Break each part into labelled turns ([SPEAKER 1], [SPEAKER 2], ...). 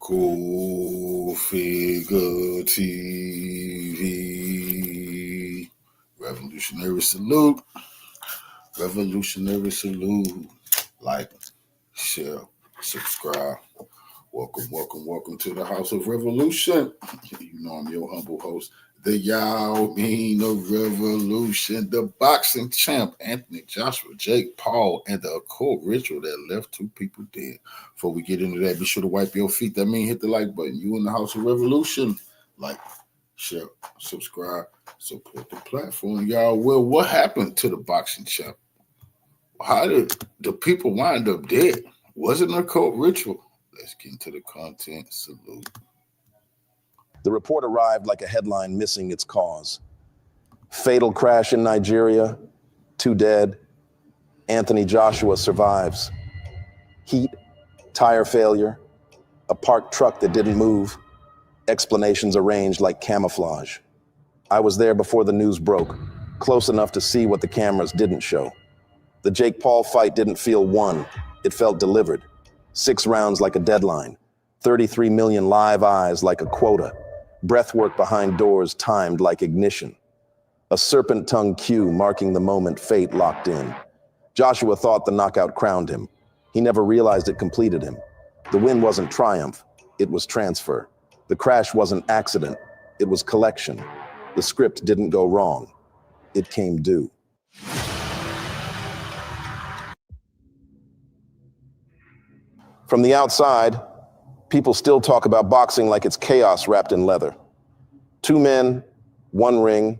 [SPEAKER 1] Cool Figure TV. Revolutionary salute. Revolutionary salute. Like, share, subscribe. Welcome to the House of Revolution. You know I'm your humble host, the Yao Mean of Revolution, the boxing champ, Anthony Joshua, Jake Paul, and the occult ritual that left two people dead. Before we get into that, be sure to wipe your feet. That means hit the like button. You in the House of Revolution. Like, share, subscribe, support the platform. Y'all, well, what happened to the boxing champ? How did the people wind up dead? Was it an occult ritual? Let's get into the content. Salute.
[SPEAKER 2] The report arrived like a headline missing its cause. Fatal crash in Nigeria, 2 dead. Anthony Joshua survives. Heat, tire failure, a parked truck that didn't move, explanations arranged like camouflage. I was there before the news broke, close enough to see what the cameras didn't show. The Jake Paul fight didn't feel won, it felt delivered. 6 rounds like a deadline, 33 million live eyes like a quota, breathwork behind doors timed like ignition. A serpent-tongued cue marking the moment fate locked in. Joshua thought the knockout crowned him. He never realized it completed him. The win wasn't triumph, it was transfer. The crash wasn't accident, it was collection. The script didn't go wrong, it came due. From the outside, people still talk about boxing like it's chaos wrapped in leather. 2 men, 1 ring,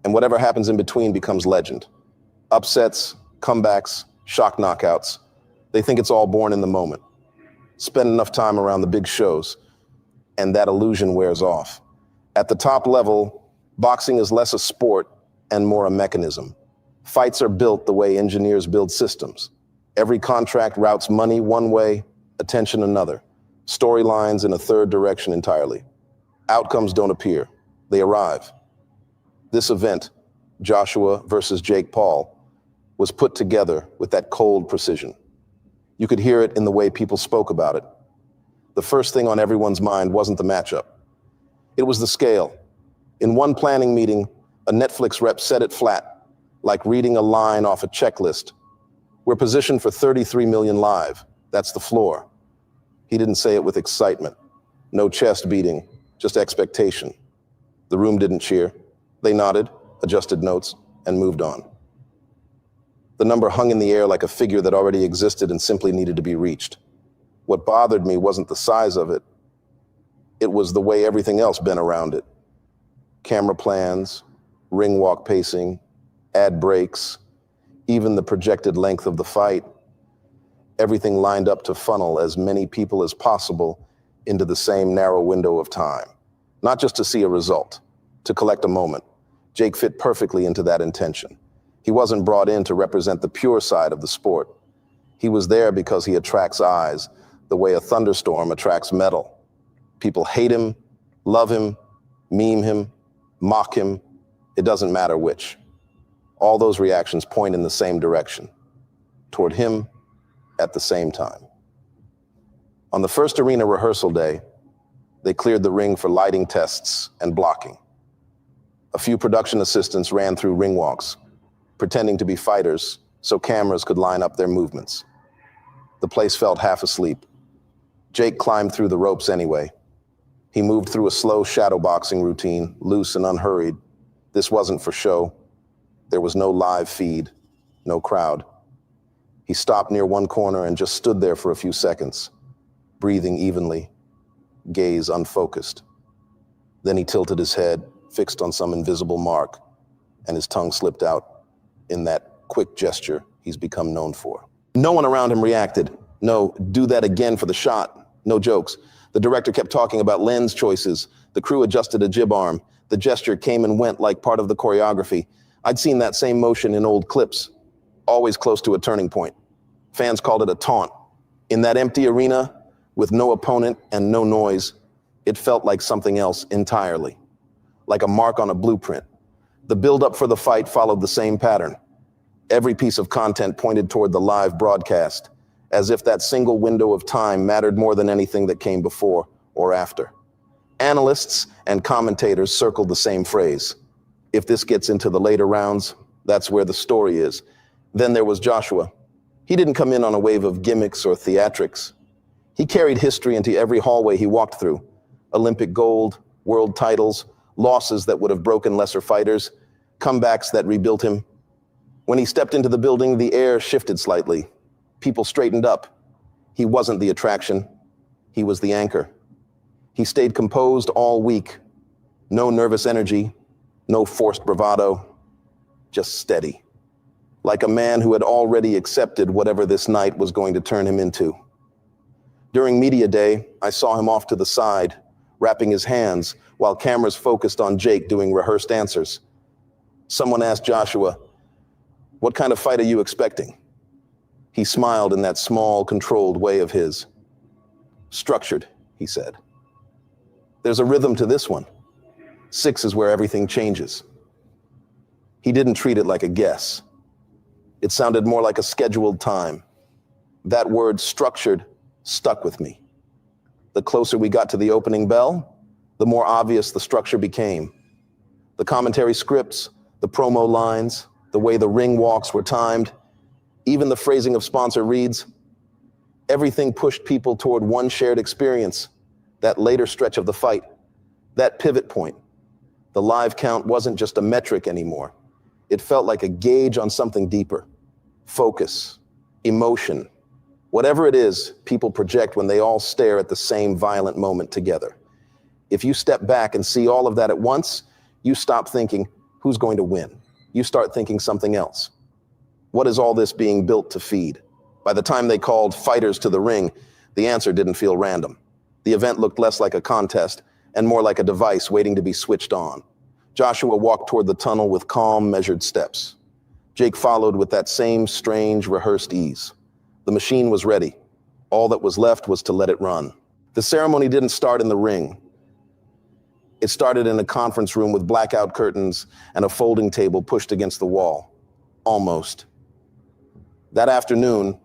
[SPEAKER 2] and whatever happens in between becomes legend. Upsets, comebacks, shock knockouts. They think it's all born in the moment. Spend enough time around the big shows, and that illusion wears off. At the top level, boxing is less a sport and more a mechanism. Fights are built the way engineers build systems. Every contract routes money one way, attention another, storylines in a third direction entirely. Outcomes don't appear, they arrive. This event, Joshua versus Jake Paul, was put together with that cold precision. You could hear it in the way people spoke about it. The first thing on everyone's mind wasn't the matchup. It was the scale. In one planning meeting, a Netflix rep said it flat, like reading a line off a checklist. We're positioned for 33 million live. That's the floor. He didn't say it with excitement. No chest beating, just expectation. The room didn't cheer. They nodded, adjusted notes, and moved on. The number hung in the air like a figure that already existed and simply needed to be reached. What bothered me wasn't the size of it. It was the way everything else bent around it. Camera plans, ring walk pacing, ad breaks, even the projected length of the fight. Everything lined up to funnel as many people as possible into the same narrow window of time. Not just to see a result, to collect a moment. Jake fit perfectly into that intention. He wasn't brought in to represent the pure side of the sport. He was there because he attracts eyes, the way a thunderstorm attracts metal. People hate him, love him, meme him, mock him. It doesn't matter which. All those reactions point in the same direction, toward him at the same time. On the first arena rehearsal day, they cleared the ring for lighting tests and blocking. A few production assistants ran through ring walks, pretending to be fighters so cameras could line up their movements. The place felt half asleep. Jake climbed through the ropes anyway. He moved through a slow shadow boxing routine, loose and unhurried. This wasn't for show. There was no live feed, no crowd. He stopped near one corner and just stood there for a few seconds, breathing evenly, gaze unfocused. Then he tilted his head, fixed on some invisible mark, and his tongue slipped out in that quick gesture he's become known for. No one around him reacted. No, do that again for the shot. No jokes. The director kept talking about lens choices. The crew adjusted a jib arm. The gesture came and went like part of the choreography. I'd seen that same motion in old clips, always close to a turning point. Fans called it a taunt. In that empty arena, with no opponent and no noise, it felt like something else entirely, like a mark on a blueprint. The build-up for the fight followed the same pattern. Every piece of content pointed toward the live broadcast, as if that single window of time mattered more than anything that came before. or after. Analysts and commentators circled the same phrase. If this gets into the later rounds, that's where the story is. Then there was Joshua. He didn't come in on a wave of gimmicks or theatrics. He carried history into every hallway he walked through. Olympic gold, world titles, losses that would have broken lesser fighters, comebacks that rebuilt him. When he stepped into the building, the air shifted slightly. People straightened up. He wasn't the attraction. He was the anchor. He stayed composed all week. No nervous energy, no forced bravado, just steady. Like a man who had already accepted whatever this night was going to turn him into. During media day, I saw him off to the side, wrapping his hands while cameras focused on Jake doing rehearsed answers. Someone asked Joshua, "What kind of fight are you expecting?" He smiled in that small, controlled way of his. "Structured," he said. "There's a rhythm to this one. 6 is where everything changes." He didn't treat it like a guess. It sounded more like a scheduled time. That word, structured, stuck with me. The closer we got to the opening bell, the more obvious the structure became. The commentary scripts, the promo lines, the way the ring walks were timed, even the phrasing of sponsor reads, everything pushed people toward one shared experience, that later stretch of the fight, that pivot point. The live count wasn't just a metric anymore. It felt like a gauge on something deeper. Focus, emotion, whatever it is people project when they all stare at the same violent moment together. If you step back and see all of that at once, you stop thinking, who's going to win? You start thinking something else. What is all this being built to feed? By the time they called fighters to the ring, the answer didn't feel random. The event looked less like a contest and more like a device waiting to be switched on. Joshua walked toward the tunnel with calm, measured steps. Jake followed with that same strange, rehearsed ease. The machine was ready. All that was left was to let it run. The ceremony didn't start in the ring. It started in a conference room with blackout curtains and a folding table pushed against the wall. Almost. That afternoon,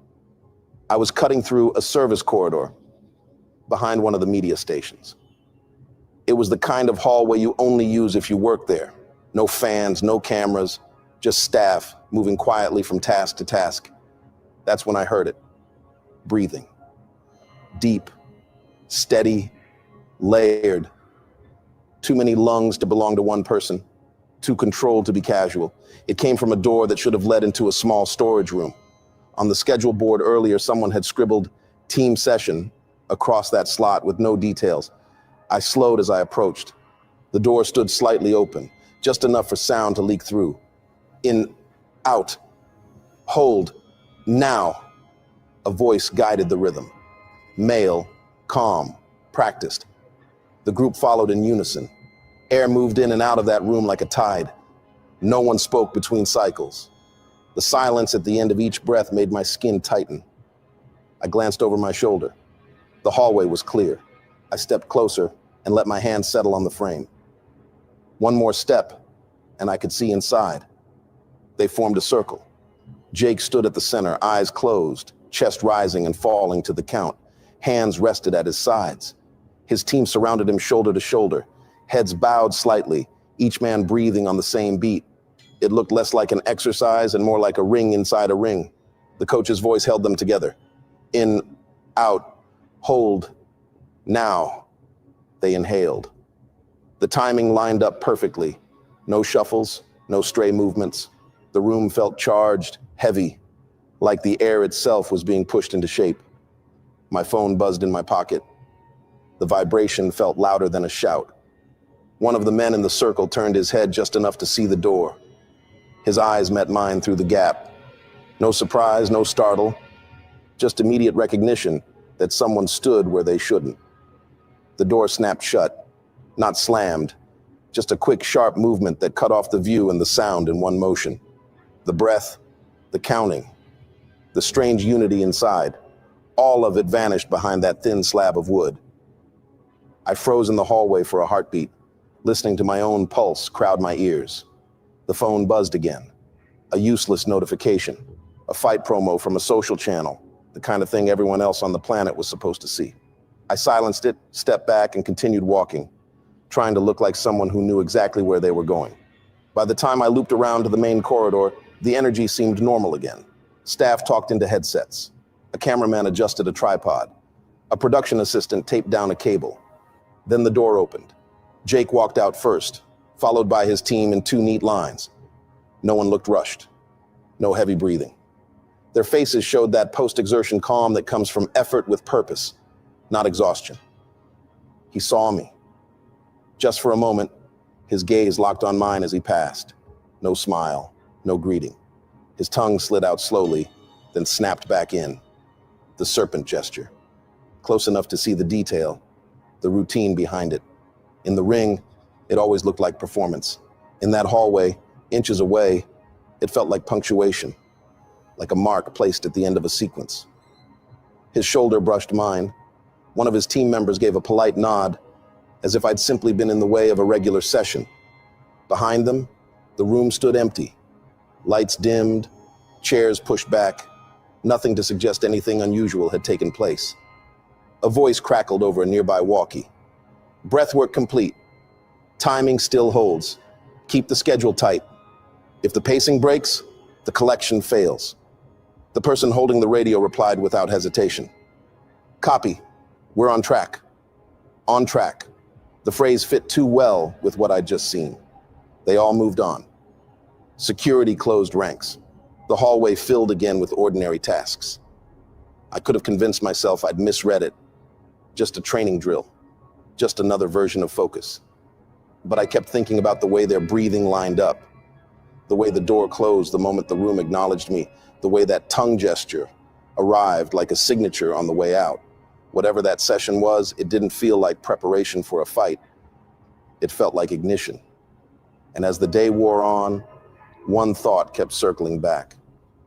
[SPEAKER 2] I was cutting through a service corridor behind one of the media stations. It was the kind of hallway you only use if you work there. No fans, no cameras, just staff moving quietly from task to task. That's when I heard it. Breathing. Deep, steady, layered. Too many lungs to belong to one person. Too controlled to be casual. It came from a door that should have led into a small storage room. On the schedule board earlier, someone had scribbled "team session" across that slot with no details. I slowed as I approached. The door stood slightly open, just enough for sound to leak through. In, out, hold, now. A voice guided the rhythm. Male, calm, practiced. The group followed in unison. Air moved in and out of that room like a tide. No one spoke between cycles. The silence at the end of each breath made my skin tighten. I glanced over my shoulder. The hallway was clear. I stepped closer and let my hand settle on the frame. One more step, and I could see inside. They formed a circle. Jake stood at the center, eyes closed, chest rising and falling to the count. Hands rested at his sides. His team surrounded him shoulder to shoulder, heads bowed slightly, each man breathing on the same beat. It looked less like an exercise and more like a ring inside a ring. The coach's voice held them together. In, out, hold, now. They inhaled. The timing lined up perfectly. No shuffles, no stray movements. The room felt charged, heavy, like the air itself was being pushed into shape. My phone buzzed in my pocket. The vibration felt louder than a shout. One of the men in the circle turned his head just enough to see the door. His eyes met mine through the gap. No surprise, no startle, just immediate recognition that someone stood where they shouldn't. The door snapped shut, not slammed, just a quick, sharp movement that cut off the view and the sound in one motion. The breath, the counting, the strange unity inside, all of it vanished behind that thin slab of wood. I froze in the hallway for a heartbeat, listening to my own pulse crowd my ears. The phone buzzed again. A useless notification, a fight promo from a social channel, the kind of thing everyone else on the planet was supposed to see. I silenced it, stepped back, and continued walking, trying to look like someone who knew exactly where they were going. By the time I looped around to the main corridor, the energy seemed normal again. Staff talked into headsets. A cameraman adjusted a tripod. A production assistant taped down a cable. Then the door opened. Jake walked out first, followed by his team in 2 neat lines. No one looked rushed. No heavy breathing. Their faces showed that post-exertion calm that comes from effort with purpose, not exhaustion. He saw me. Just for a moment, his gaze locked on mine as he passed. No smile, no greeting. His tongue slid out slowly, then snapped back in. The serpent gesture. Close enough to see the detail, the routine behind it. In the ring, it always looked like performance. In that hallway, inches away, it felt like punctuation, like a mark placed at the end of a sequence. His shoulder brushed mine. One of his team members gave a polite nod, as if I'd simply been in the way of a regular session. Behind them, the room stood empty. Lights dimmed, chairs pushed back, nothing to suggest anything unusual had taken place. A voice crackled over a nearby walkie. Breathwork complete. Timing still holds. Keep the schedule tight. If the pacing breaks, the collection fails. The person holding the radio replied without hesitation. Copy. We're on track. On track. The phrase fit too well with what I'd just seen. They all moved on. Security closed ranks. The hallway filled again with ordinary tasks. I could have convinced myself I'd misread it. Just a training drill. Just another version of focus. But I kept thinking about the way their breathing lined up. The way the door closed the moment the room acknowledged me. The way that tongue gesture arrived like a signature on the way out. Whatever that session was, it didn't feel like preparation for a fight. It felt like ignition. And as the day wore on, one thought kept circling back,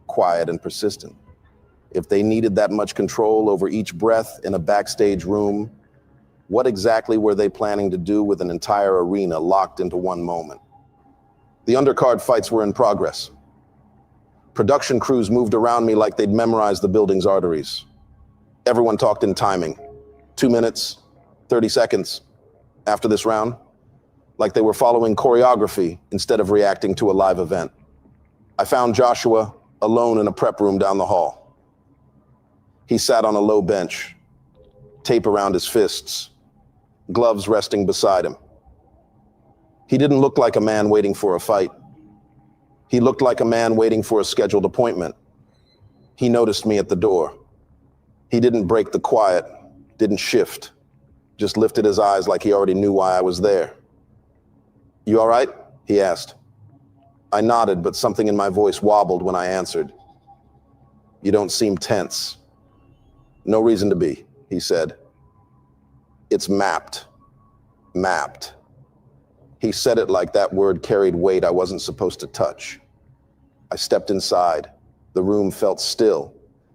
[SPEAKER 2] quiet and persistent. If they needed that much control over each breath in a backstage room, what exactly were they planning to do with an entire arena locked into one moment? The undercard fights were in progress. Production crews moved around me like they'd memorized the building's arteries. Everyone talked in timing. 2 minutes, 30 seconds after this round, like they were following choreography instead of reacting to a live event. I found Joshua alone in a prep room down the hall. He sat on a low bench, tape around his fists, gloves resting beside him. He didn't look like a man waiting for a fight. He looked like a man waiting for a scheduled appointment. He noticed me at the door. He didn't break the quiet, didn't shift, just lifted his eyes like he already knew why I was there. "You all right?" he asked. I nodded, but something in my voice wobbled when I answered. "You don't seem tense." "No reason to be," he said. "It's mapped. Mapped." He said it like that word carried weight I wasn't supposed to touch. I stepped inside. The room felt still,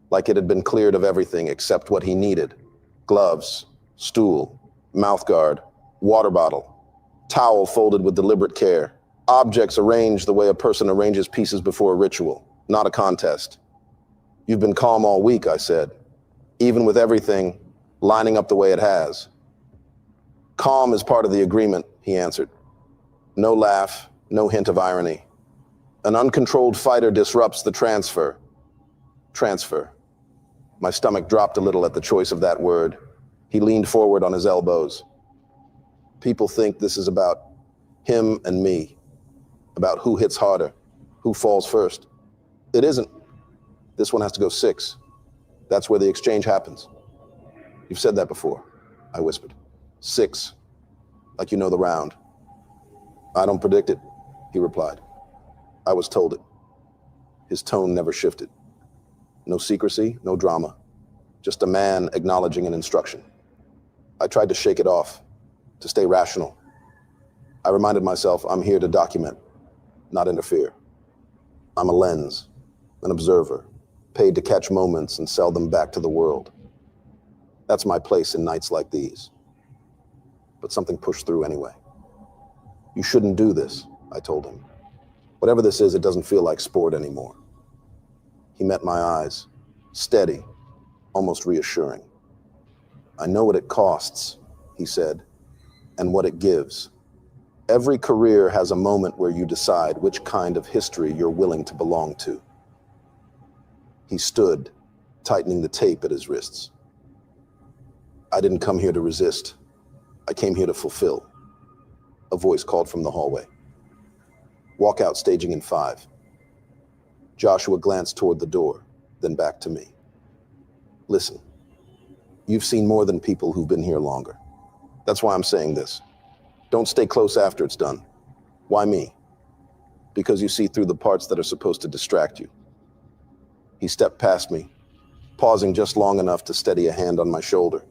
[SPEAKER 2] like it had been cleared of everything except what he needed. Gloves, stool, mouthguard, water bottle, towel folded with deliberate care. Objects arranged the way a person arranges pieces before a ritual, not a contest. "You've been calm all week," I said, "even with everything lining up the way it has." "Calm is part of the agreement," he answered. No laugh, no hint of irony. "An uncontrolled fighter disrupts the transfer." Transfer. My stomach dropped a little at the choice of that word. He leaned forward on his elbows. "People think this is about him and me, about who hits harder, who falls first. It isn't. This one has to go 6. That's where the exchange happens." "You've said that before," I whispered. 6, like you know the round." "I don't predict it," he replied. "I was told it." His tone never shifted. No secrecy, no drama. Just a man acknowledging an instruction. I tried to shake it off, to stay rational. I reminded myself I'm here to document, not interfere. I'm a lens, an observer, paid to catch moments and sell them back to the world. That's my place in nights like these. But something pushed through anyway. "You shouldn't do this," I told him. "Whatever this is, it doesn't feel like sport anymore." He met my eyes, steady, almost reassuring. I know what it costs, he said, and what it gives. Every career has a moment where you decide which kind of history you're willing to belong to. He stood, tightening the tape at his wrists. I didn't come here to resist. I came here to fulfill. A voice called from the hallway. Walk out, staging in 5. Joshua glanced toward the door, then back to me. Listen, you've seen more than people who've been here longer. That's why I'm saying this. Don't stay close after it's done. Why me? Because you see through the parts that are supposed to distract you. He stepped past me, pausing just long enough to steady a hand on my shoulder.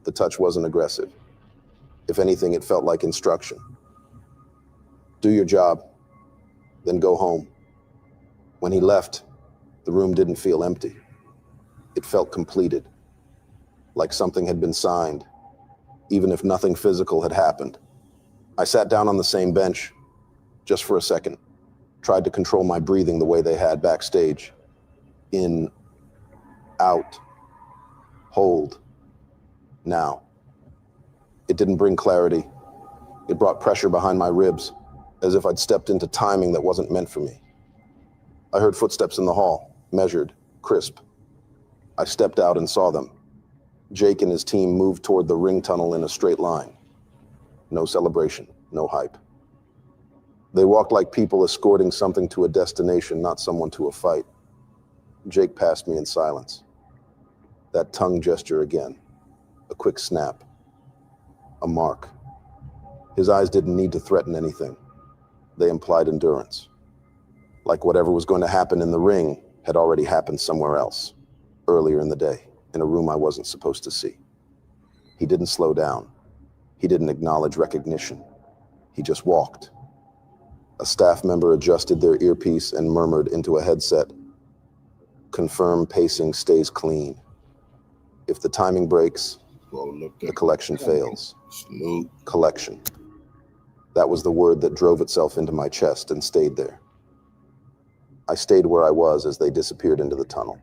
[SPEAKER 2] The touch wasn't aggressive. If anything, it felt like instruction. Do your job, then go home. When he left, the room didn't feel empty. It felt completed, like something had been signed, even if nothing physical had happened. I sat down on the same bench, just for a second, tried to control my breathing the way they had backstage. In, out, hold, now. It didn't bring clarity. It brought pressure behind my ribs, as if I'd stepped into timing that wasn't meant for me. I heard footsteps in the hall, measured, crisp. I stepped out and saw them. Jake and his team moved toward the ring tunnel in a straight line. No celebration, no hype. They walked like people escorting something to a destination, not someone to a fight. Jake passed me in silence. That tongue gesture again. A quick snap. A mark. His eyes didn't need to threaten anything. They implied endurance. Like whatever was going to happen in the ring had already happened somewhere else, earlier in the day, in a room I wasn't supposed to see. He didn't slow down. He didn't acknowledge recognition. He just walked. A staff member adjusted their earpiece and murmured into a headset, "Confirm pacing stays clean. If the timing breaks, the collection fails."
[SPEAKER 1] Salute.
[SPEAKER 2] Collection. That was the word that drove itself into my chest and stayed there. I stayed where I was as they disappeared into the tunnel.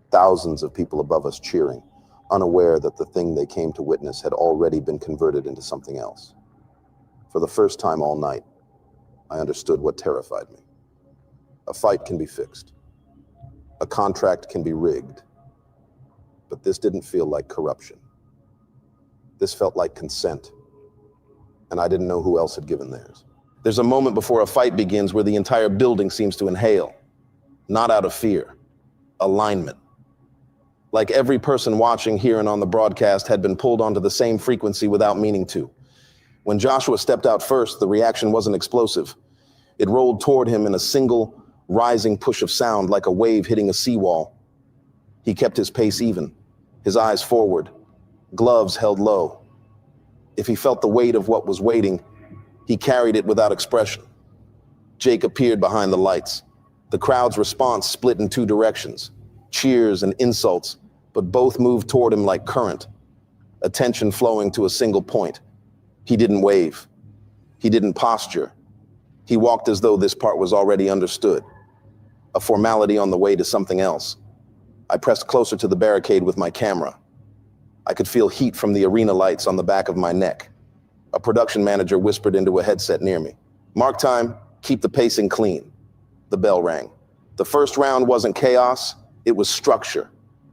[SPEAKER 2] Thousands of people above us cheering, unaware that the thing they came to witness had already been converted into something else. For the first time all night, I understood what terrified me. A fight can be fixed. A contract can be rigged. But this didn't feel like corruption. This felt like consent. And I didn't know who else had given theirs. There's a moment before a fight begins where the entire building seems to inhale. Not out of fear. Alignment. Like every person watching here and on the broadcast had been pulled onto the same frequency without meaning to. When Joshua stepped out first, the reaction wasn't explosive. It rolled toward him in a single, rising push of sound like a wave hitting a seawall. He kept his pace even, his eyes forward, gloves held low. If he felt the weight of what was waiting, he carried it without expression. Jake appeared behind the lights. The crowd's response split in two directions, cheers and insults, but both moved toward him like current, attention flowing to a single point. He didn't wave. He didn't posture. He walked as though this part was already understood, a formality on the way to something else. I pressed closer to the barricade with my camera. I could feel heat from the arena lights on the back of my neck. A production manager whispered into a headset near me. "Mark time, keep the pacing clean." The bell rang. The first round wasn't chaos, it was structure.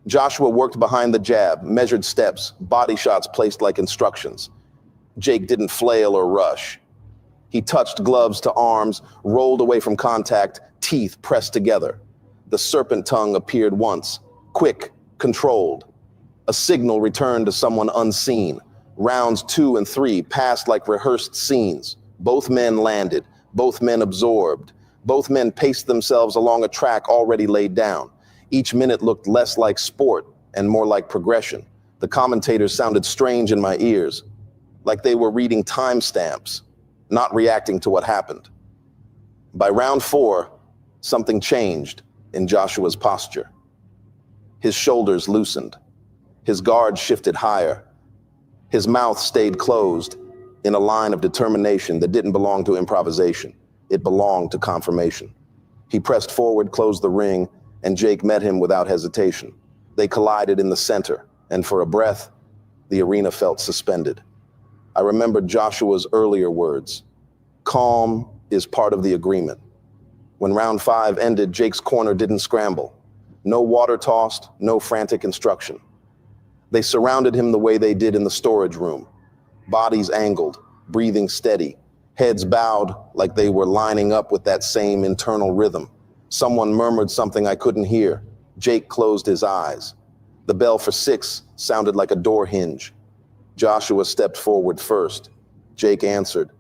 [SPEAKER 2] Joshua worked behind the jab, measured steps, body shots placed like instructions. Jake didn't flail or rush. He touched gloves to arms, rolled away from contact, teeth pressed together. The serpent tongue appeared once, quick, controlled. A signal returned to someone unseen. Rounds 2 and 3 passed like rehearsed scenes. Both men landed, both men absorbed. Both men paced themselves along a track already laid down. Each minute looked less like sport and more like progression. The commentators sounded strange in my ears, like they were reading timestamps, not reacting to what happened. By round 4, something changed in Joshua's posture. His shoulders loosened. His guard shifted higher. His mouth stayed closed in a line of determination that didn't belong to improvisation. It belonged to confirmation. He pressed forward, closed the ring, and Jake met him without hesitation. They collided in the center, and for a breath, The arena felt suspended. I remembered Joshua's earlier words. Calm is part of the agreement. When round 5 ended, Jake's corner didn't scramble. No water tossed, no frantic instruction. They surrounded him the way they did in the storage room. Bodies angled, breathing steady, heads bowed like they were lining up with that same internal rhythm. Someone murmured something I couldn't hear. Jake closed his eyes. The bell for 6 sounded like a door hinge. Joshua stepped forward first. Jake answered.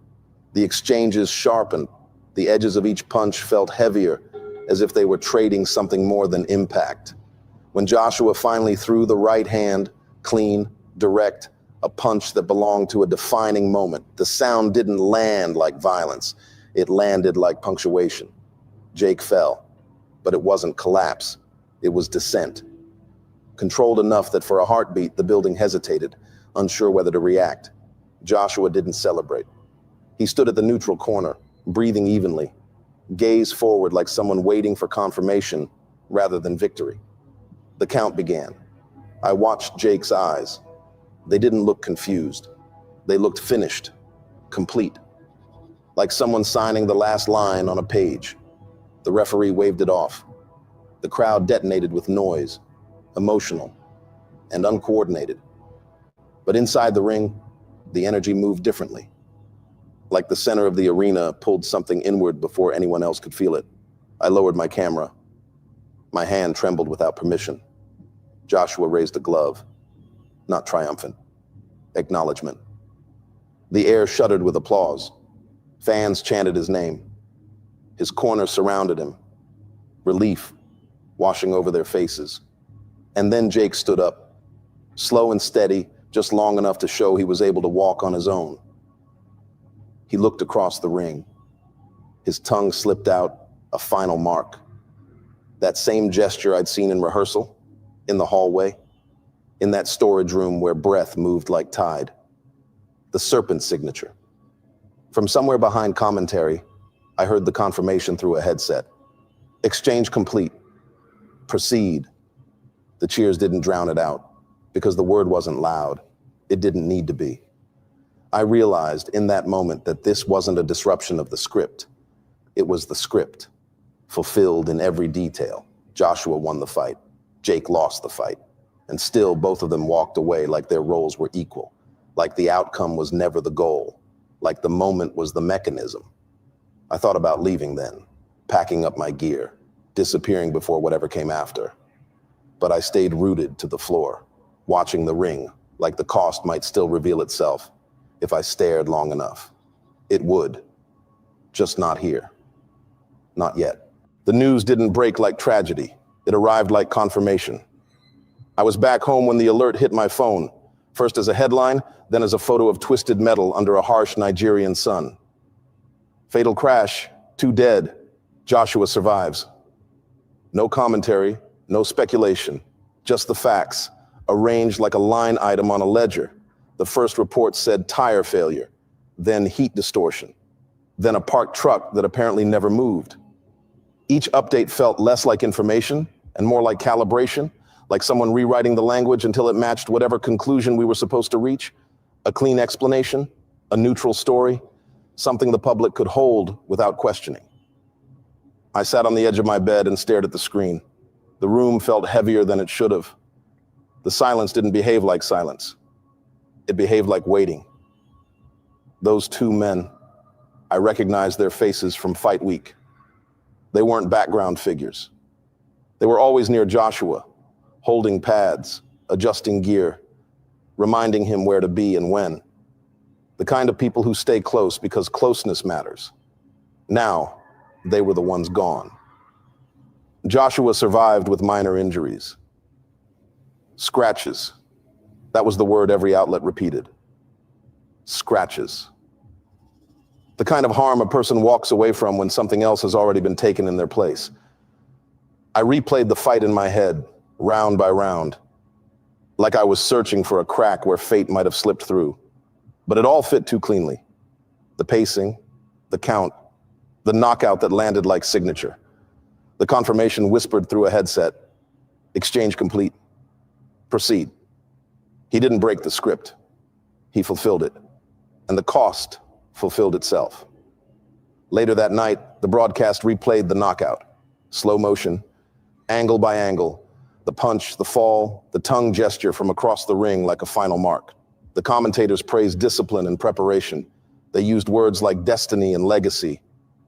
[SPEAKER 2] The exchanges sharpened. The edges of each punch felt heavier, as if they were trading something more than impact. When Joshua finally threw the right hand, clean, direct, a punch that belonged to a defining moment, the sound didn't land like violence. It landed like punctuation. Jake fell, but it wasn't collapse. It was descent. Controlled enough that for a heartbeat, the building hesitated, unsure whether to react. Joshua didn't celebrate. He stood at the neutral corner, breathing evenly, gaze forward like someone waiting for confirmation rather than victory. The count began. I watched Jake's eyes. They didn't look confused. They looked finished, complete, like someone signing the last line on a page. The referee waved it off. The crowd detonated with noise, emotional and uncoordinated. But inside the ring, the energy moved differently. Like the center of the arena pulled something inward before anyone else could feel it. I lowered my camera. My hand trembled without permission. Joshua raised a glove. Not triumphant. Acknowledgement. The air shuddered with applause. Fans chanted his name. His corner surrounded him. Relief washing over their faces. And then Jake stood up. Slow and steady, just long enough to show he was able to walk on his own. He looked across the ring. His tongue slipped out, a final mark. That same gesture I'd seen in rehearsal, in the hallway, in that storage room where breath moved like tide. The serpent signature. From somewhere behind commentary, I heard the confirmation through a headset. Exchange complete. Proceed. The cheers didn't drown it out, because the word wasn't loud. It didn't need to be. I realized in that moment that this wasn't a disruption of the script. It was the script, fulfilled in every detail. Joshua won the fight. Jake lost the fight. And still, both of them walked away like their roles were equal, like the outcome was never the goal, like the moment was the mechanism. I thought about leaving then, packing up my gear, disappearing before whatever came after. But I stayed rooted to the floor, watching the ring, like the cost might still reveal itself if I stared long enough. It would, just not here. Not yet. The news didn't break like tragedy. It arrived like confirmation. I was back home when the alert hit my phone, first as a headline, then as a photo of twisted metal under a harsh Nigerian sun. Fatal crash, 2 dead, Joshua survives. No commentary, no speculation, just the facts, arranged like a line item on a ledger. The first report said tire failure, then heat distortion, then a parked truck that apparently never moved. Each update felt less like information and more like calibration, like someone rewriting the language until it matched whatever conclusion we were supposed to reach. A clean explanation, a neutral story, something the public could hold without questioning. I sat on the edge of my bed and stared at the screen. The room felt heavier than it should have. The silence didn't behave like silence. It behaved like waiting. Those 2 men, I recognized their faces from Fight Week. They weren't background figures. They were always near Joshua, holding pads, adjusting gear, reminding him where to be and when. The kind of people who stay close because closeness matters. Now, they were the ones gone. Joshua survived with minor injuries. Scratches. That was the word every outlet repeated. Scratches. The kind of harm a person walks away from when something else has already been taken in their place. I replayed the fight in my head, round by round, like I was searching for a crack where fate might have slipped through. But it all fit too cleanly. The pacing, the count, the knockout that landed like signature. The confirmation whispered through a headset. Exchange complete. Proceed. He didn't break the script. He fulfilled it. And the cost fulfilled itself. Later that night, the broadcast replayed the knockout. Slow motion, angle by angle, the punch, the fall, the tongue gesture from across the ring like a final mark. The commentators praised discipline and preparation. They used words like destiny and legacy.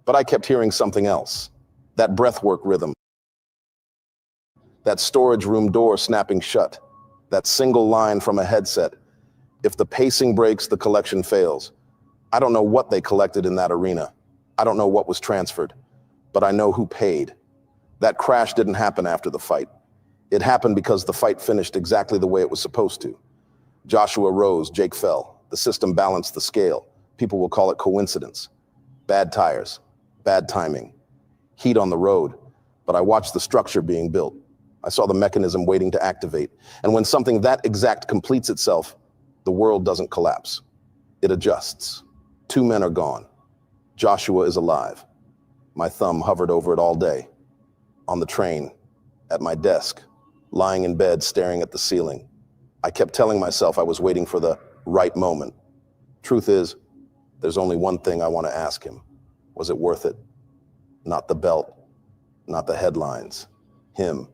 [SPEAKER 2] But I kept hearing something else. That breathwork rhythm. That storage room door snapping shut. That single line from a headset. If the pacing breaks, the collection fails. I don't know what they collected in that arena. I don't know what was transferred. But I know who paid. That crash didn't happen after the fight. It happened because the fight finished exactly the way it was supposed to. Joshua rose, Jake fell. The system balanced the scale. People will call it coincidence. Bad tires, bad timing, heat on the road. But I watched the structure being built. I saw the mechanism waiting to activate. And when something that exact completes itself, the world doesn't collapse. It adjusts. 2 men are gone. Joshua is alive. My thumb hovered over it all day. On the train, at my desk, lying in bed staring at the ceiling. I kept telling myself I was waiting for the right moment. Truth is, there's only one thing I want to ask him. Was it worth it? Not the belt, not the headlines. Him.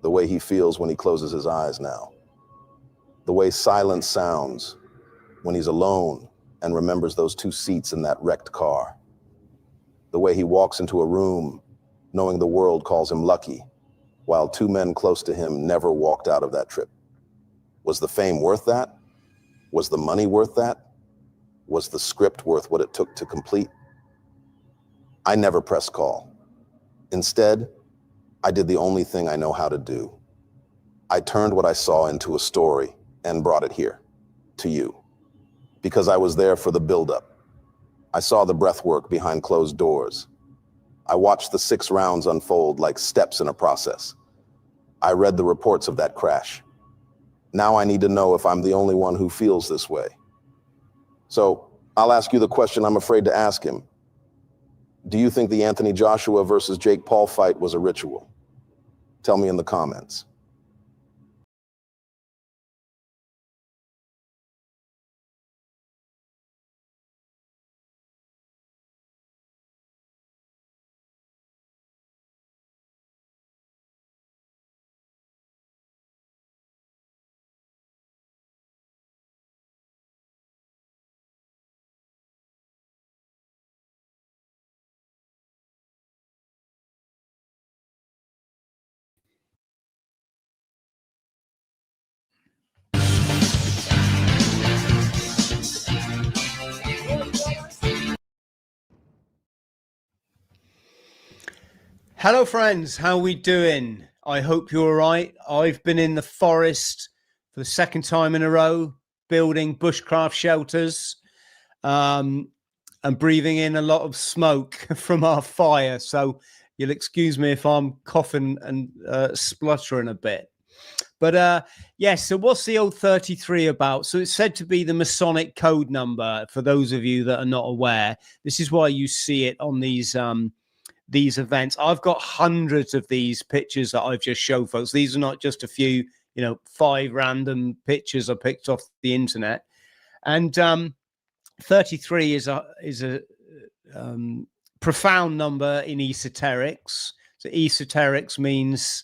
[SPEAKER 2] The way he feels when he closes his eyes now. The way silence sounds when he's alone and remembers those 2 seats in that wrecked car. The way he walks into a room knowing the world calls him lucky, while 2 men close to him never walked out of that trip. Was the fame worth that? Was the money worth that? Was the script worth what it took to complete? I never pressed call. Instead, I did the only thing I know how to do. I turned what I saw into a story and brought it here, to you, because I was there for the buildup. I saw the breathwork behind closed doors. I watched the 6 rounds unfold like steps in a process. I read the reports of that crash. Now I need to know if I'm the only one who feels this way. So I'll ask you the question I'm afraid to ask him. Do you think the Anthony Joshua versus Jake Paul fight was a ritual? Tell me in the comments.
[SPEAKER 3] Hello friends, how we doing? I hope you're all right. I've been in the forest for the 2nd time in a row, building bushcraft shelters, and breathing in a lot of smoke from our fire. So you'll excuse me if I'm coughing and spluttering a bit. But yes, so what's the old 33 about? So it's said to be the Masonic code number. For those of you that are not aware, this is why you see it on these events. I've got hundreds of these pictures that I've just showed folks. These are not just a few, 5 random pictures I picked off the internet. And 33 is a profound number in esoterics. So esoterics means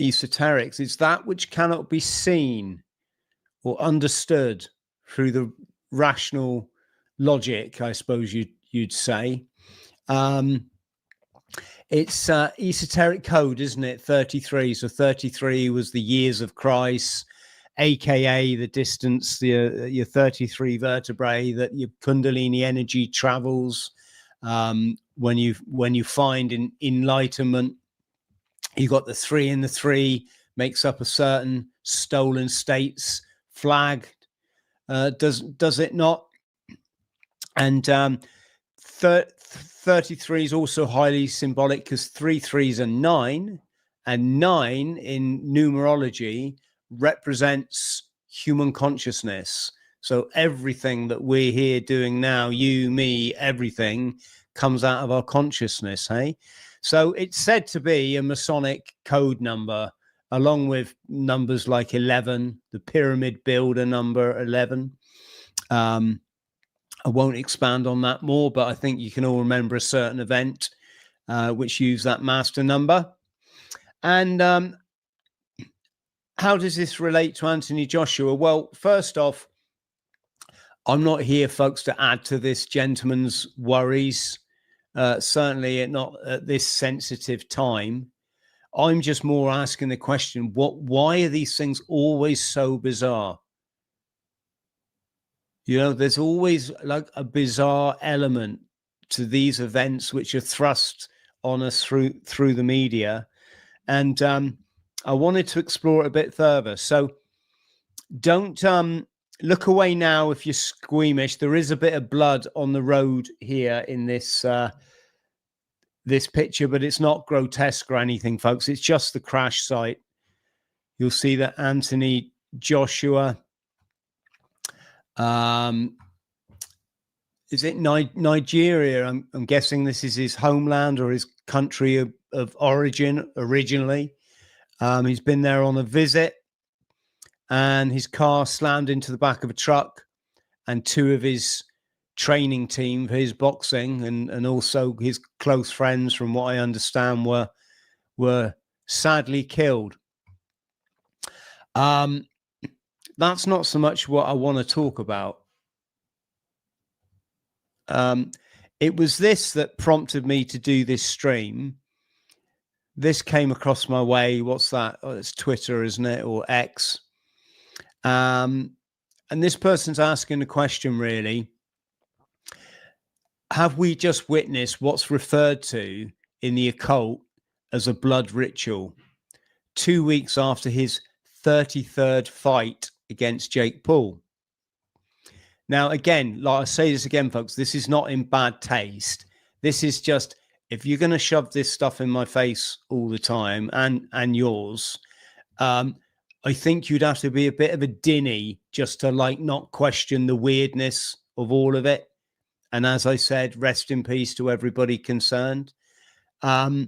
[SPEAKER 3] esoterics is that which cannot be seen or understood through the rational logic, I suppose you'd say. It's esoteric code, isn't it? 33. So 33 was the years of Christ, aka the distance, your 33 vertebrae that your Kundalini energy travels. When you find in enlightenment, you got the 3 and the 3 makes up a certain stolen states flag. Does it not? And 33 is also highly symbolic because 3 3s are 9, and 9 in numerology represents human consciousness. So everything that we're here doing now, you, me, everything comes out of our consciousness, hey? So it's said to be a Masonic code number. along with numbers like 11, the pyramid builder number 11. I won't expand on that more, but I think you can all remember a certain event which used that master number. And how does this relate to Anthony Joshua? Well, first off, I'm not here, folks, to add to this gentleman's worries. Certainly not at this sensitive time. I'm just more asking the question, why are these things always so bizarre? You know, there's always like a bizarre element to these events which are thrust on us through the media. And I wanted to explore it a bit further. So don't look away now if you're squeamish. There is a bit of blood on the road here in this this picture, but it's not grotesque or anything, folks. It's just the crash site. You'll see that Anthony Joshua, is it Nigeria? I'm guessing this is his homeland or his country of origin originally. He's been there on a visit, and his car slammed into the back of a truck, and two of his training team for his boxing and also his close friends, from what I understand, were sadly killed. That's not so much what I want to talk about. It was this that prompted me to do this stream. This came across my way. What's that? Oh, it's Twitter, isn't it? Or X. And this person's asking a question, really. Have we just witnessed what's referred to in the occult as a blood ritual 2 weeks after his 33rd fight against Jake Paul? Now, again, like I say this again, folks, this is not in bad taste. This is just, if you're going to shove this stuff in my face all the time and yours, I think you'd have to be a bit of a dinny just to like not question the weirdness of all of it. And as I said, rest in peace to everybody concerned. But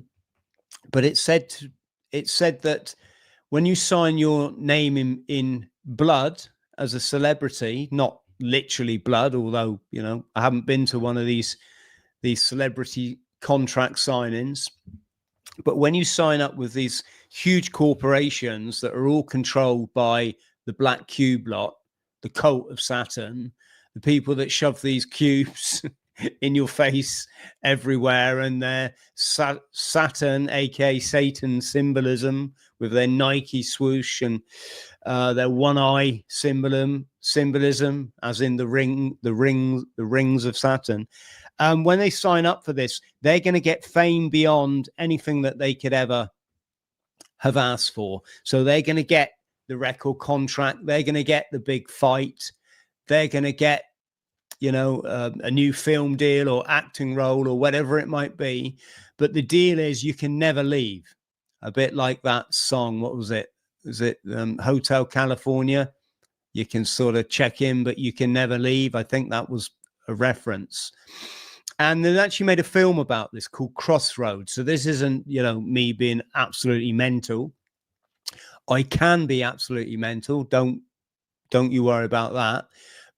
[SPEAKER 3] it said that when you sign your name in blood as a celebrity, not literally blood, although, you know, I haven't been to one of these celebrity contract signings, but when you sign up with these huge corporations that are all controlled by the Black Cube lot, the cult of Saturn, the people that shove these cubes in your face everywhere, and their Saturn, aka Satan symbolism, with their Nike swoosh and their one eye symbolism, as in the rings of Saturn. When they sign up for this, they're going to get fame beyond anything that they could ever have asked for. So they're going to get the record contract. They're going to get the big fight. They're going to get, you know, a new film deal or acting role or whatever it might be. But the deal is you can never leave. A bit like that song. What was it? Was it Hotel California? You can sort of check in, but you can never leave. I think that was a reference. And they actually made a film about this called Crossroads. So this isn't, you know, me being absolutely mental. I can be absolutely mental. Don't you worry about that.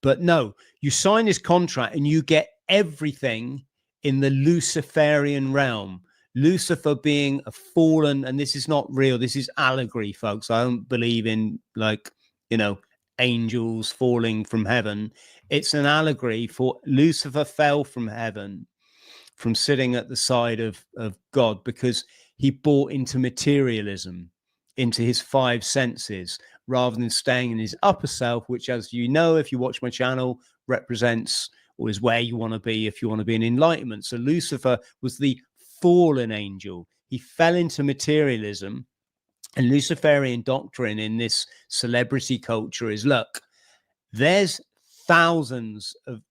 [SPEAKER 3] But no, you sign this contract and you get everything in the Luciferian realm. Lucifer being a fallen, and this is not real. This is allegory, folks. I don't believe in, like, you know, angels falling from heaven. It's an allegory for Lucifer fell from heaven, from sitting at the side of God, because he bought into materialism, into his five senses, rather than staying in his upper self, which, as you know, if you watch my channel, represents or is where you want to be if you want to be in enlightenment. So Lucifer was the fallen angel. He fell into materialism. And Luciferian doctrine in this celebrity culture is, look, there's thousands of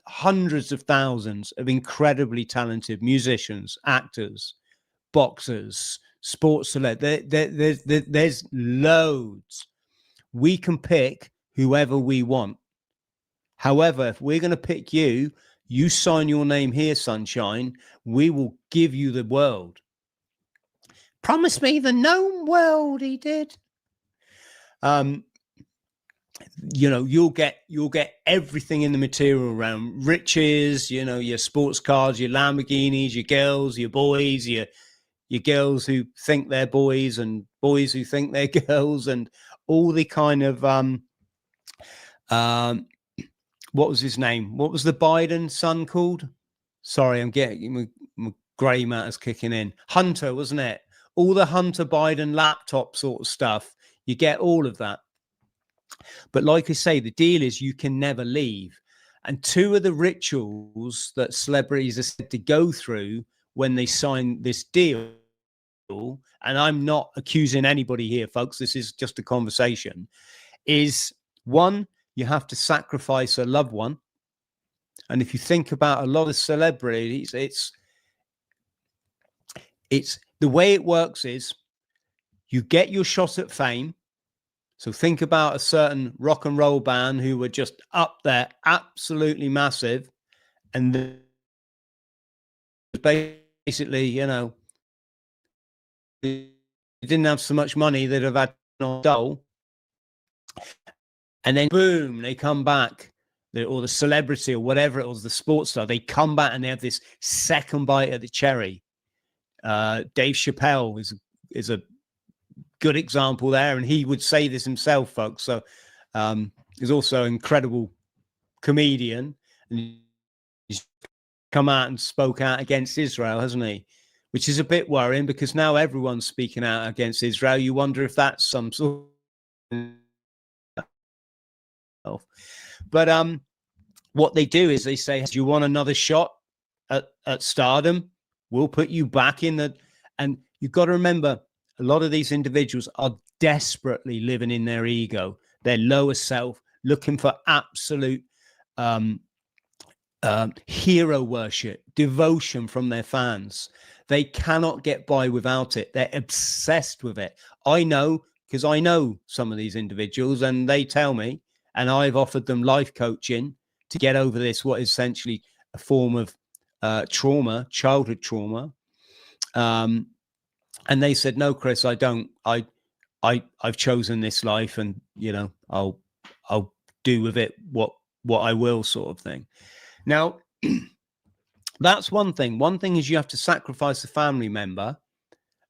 [SPEAKER 3] hundreds of thousands of incredibly talented musicians, actors, boxers, sports celebs. There's loads. We can pick whoever we want. However, if we're going to pick you, you sign your name here, sunshine, we will give you the world. Promise me the gnome world, he did. You know, you'll get everything in the material realm. Riches, you know, your sports cars, your Lamborghinis, your girls, your boys, your girls who think they're boys and boys who think they're girls, and all the kind of what was his name? What was the Biden son called? Sorry, I'm getting my grey matter's kicking in. Hunter, wasn't it? All the Hunter Biden laptop sort of stuff. You get all of that. But like I say, the deal is you can never leave. And two of the rituals that celebrities are said to go through when they sign this deal, and I'm not accusing anybody here, folks, this is just a conversation, is one, you have to sacrifice a loved one. And if you think about a lot of celebrities, it's the way it works is you get your shot at fame. So think about a certain rock and roll band who were just up there, absolutely massive. And basically, you know, they didn't have so much money, they'd have had no dough. And then boom, they come back, or the celebrity or whatever it was, the sports star, they come back and they have this second bite at the cherry. Dave Chappelle is a good example there, and he would say this himself, folks. So he's also an incredible comedian, and he's come out and spoke out against Israel, hasn't he? Which is a bit worrying because now everyone's speaking out against Israel. You wonder if that's some sort of... But what they do is they say, do you want another shot at stardom? We'll put you back in the... And you've got to remember, a lot of these individuals are desperately living in their ego, their lower self, looking for absolute hero worship, devotion from their fans. They cannot get by without it. They're obsessed with it. I know, because I know some of these individuals, and they tell me, and I've offered them life coaching to get over this, what is essentially a form of trauma, childhood trauma. And they said, no, Chris, I don't. I've chosen this life, and you know, I'll do with it what I will, sort of thing. Now, that's one thing. One thing is you have to sacrifice a family member.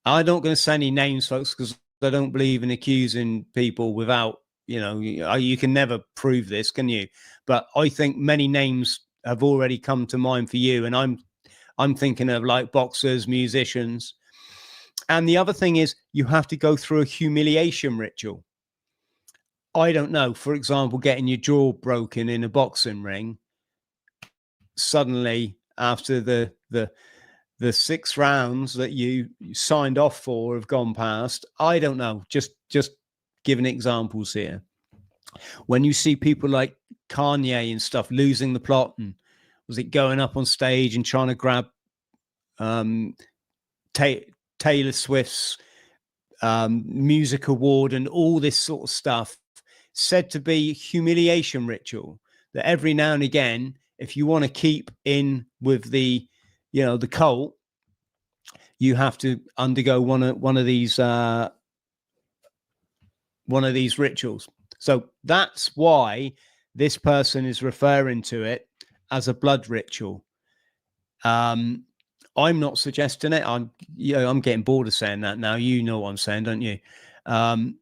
[SPEAKER 3] I'm not going to say any names, folks, because I don't believe in accusing people without, you know, you can never prove this, can you? But I think many names have already come to mind for you, and I'm thinking of like boxers, musicians. And the other thing is you have to go through a humiliation ritual. I don't know, for example, getting your jaw broken in a boxing ring. Suddenly, after the 6 rounds that you signed off for have gone past, I don't know, just giving examples here. When you see people like Kanye and stuff losing the plot, and was it going up on stage and trying to grab Taylor Swift's music award and all this sort of stuff, said to be humiliation ritual, that every now and again, if you want to keep in with the, you know, the cult, you have to undergo one of these rituals. So that's why this person is referring to it as a blood ritual. I'm not suggesting it. I'm getting bored of saying that now. You know what I'm saying, don't you? And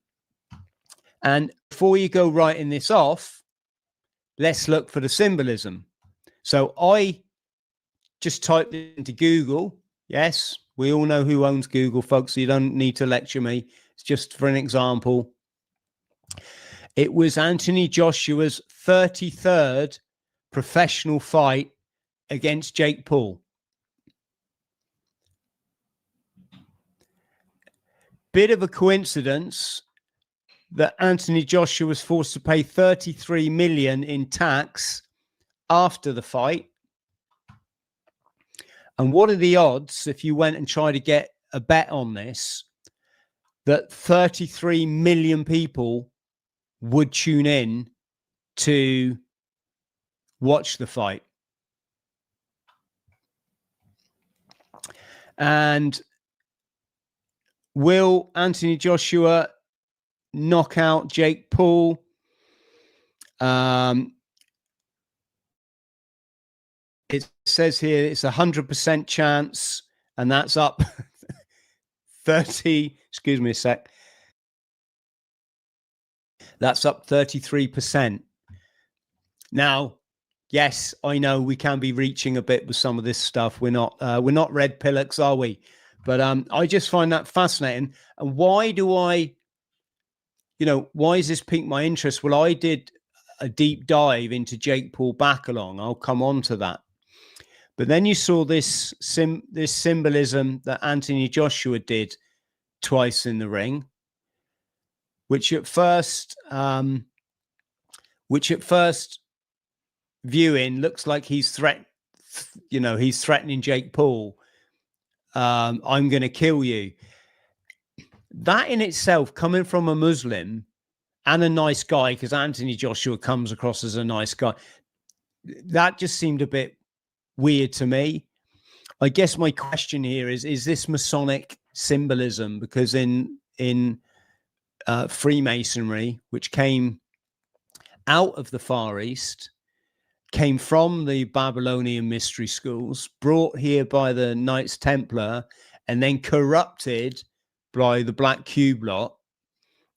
[SPEAKER 3] before you go writing this off, let's look for the symbolism. So I just typed into Google. Yes, we all know who owns Google, folks, so you don't need to lecture me. It's just for an example. It was Anthony Joshua's 33rd professional fight against Jake Paul. Bit of a coincidence that Anthony Joshua was forced to pay 33 million in tax after the fight. And what are the odds, if you went and tried to get a bet on this, that 33 million people would tune in to watch the fight? And Will Anthony Joshua knock out Jake Paul? It says here it's 100% chance, and that's up 30. Excuse me a sec. That's up 33%. Now, yes, I know we can be reaching a bit with some of this stuff. We're not red pillocks, are we? But I just find that fascinating. And why has this piqued my interest? Well, I did a deep dive into Jake Paul Bacalong. I'll come on to that. But then you saw this symbolism that Anthony Joshua did twice in the ring, which at first viewing looks like he's threatening Jake Paul. I'm going to kill you. That in itself, coming from a Muslim and a nice guy, because Anthony Joshua comes across as a nice guy, that just seemed a bit weird to me. I guess my question here is this Masonic symbolism? Because in Freemasonry, which came out of the Far East, came from the Babylonian mystery schools, brought here by the Knights Templar, and then corrupted by the Black Cube lot,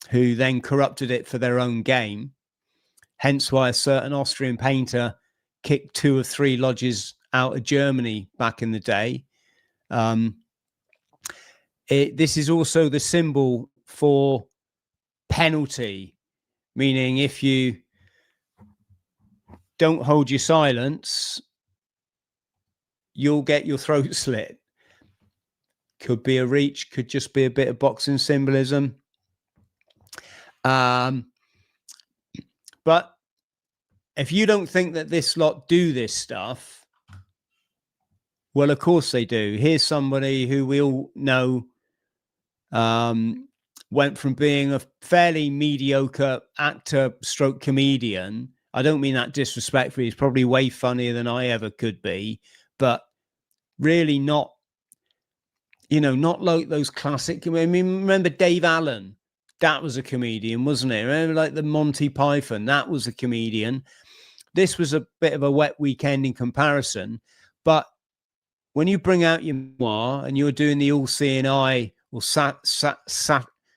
[SPEAKER 3] who then corrupted it for their own game. Hence why a certain Austrian painter kicked 2 or 3 lodges out of Germany back in the day. This is also the symbol for penalty, meaning if you don't hold your silence, you'll get your throat slit. Could be a reach, could just be a bit of boxing symbolism. But if you don't think that this lot do this stuff, well, of course they do. Here's somebody who we all know went from being a fairly mediocre actor stroke comedian. I don't mean that disrespectfully. He's probably way funnier than I ever could be, but really not, not like those classic. I mean, remember Dave Allen? That was a comedian, wasn't it? Remember like the Monty Python? That was a comedian. This was a bit of a wet weekend in comparison. But when you bring out your memoir and you're doing the all-seeing eye or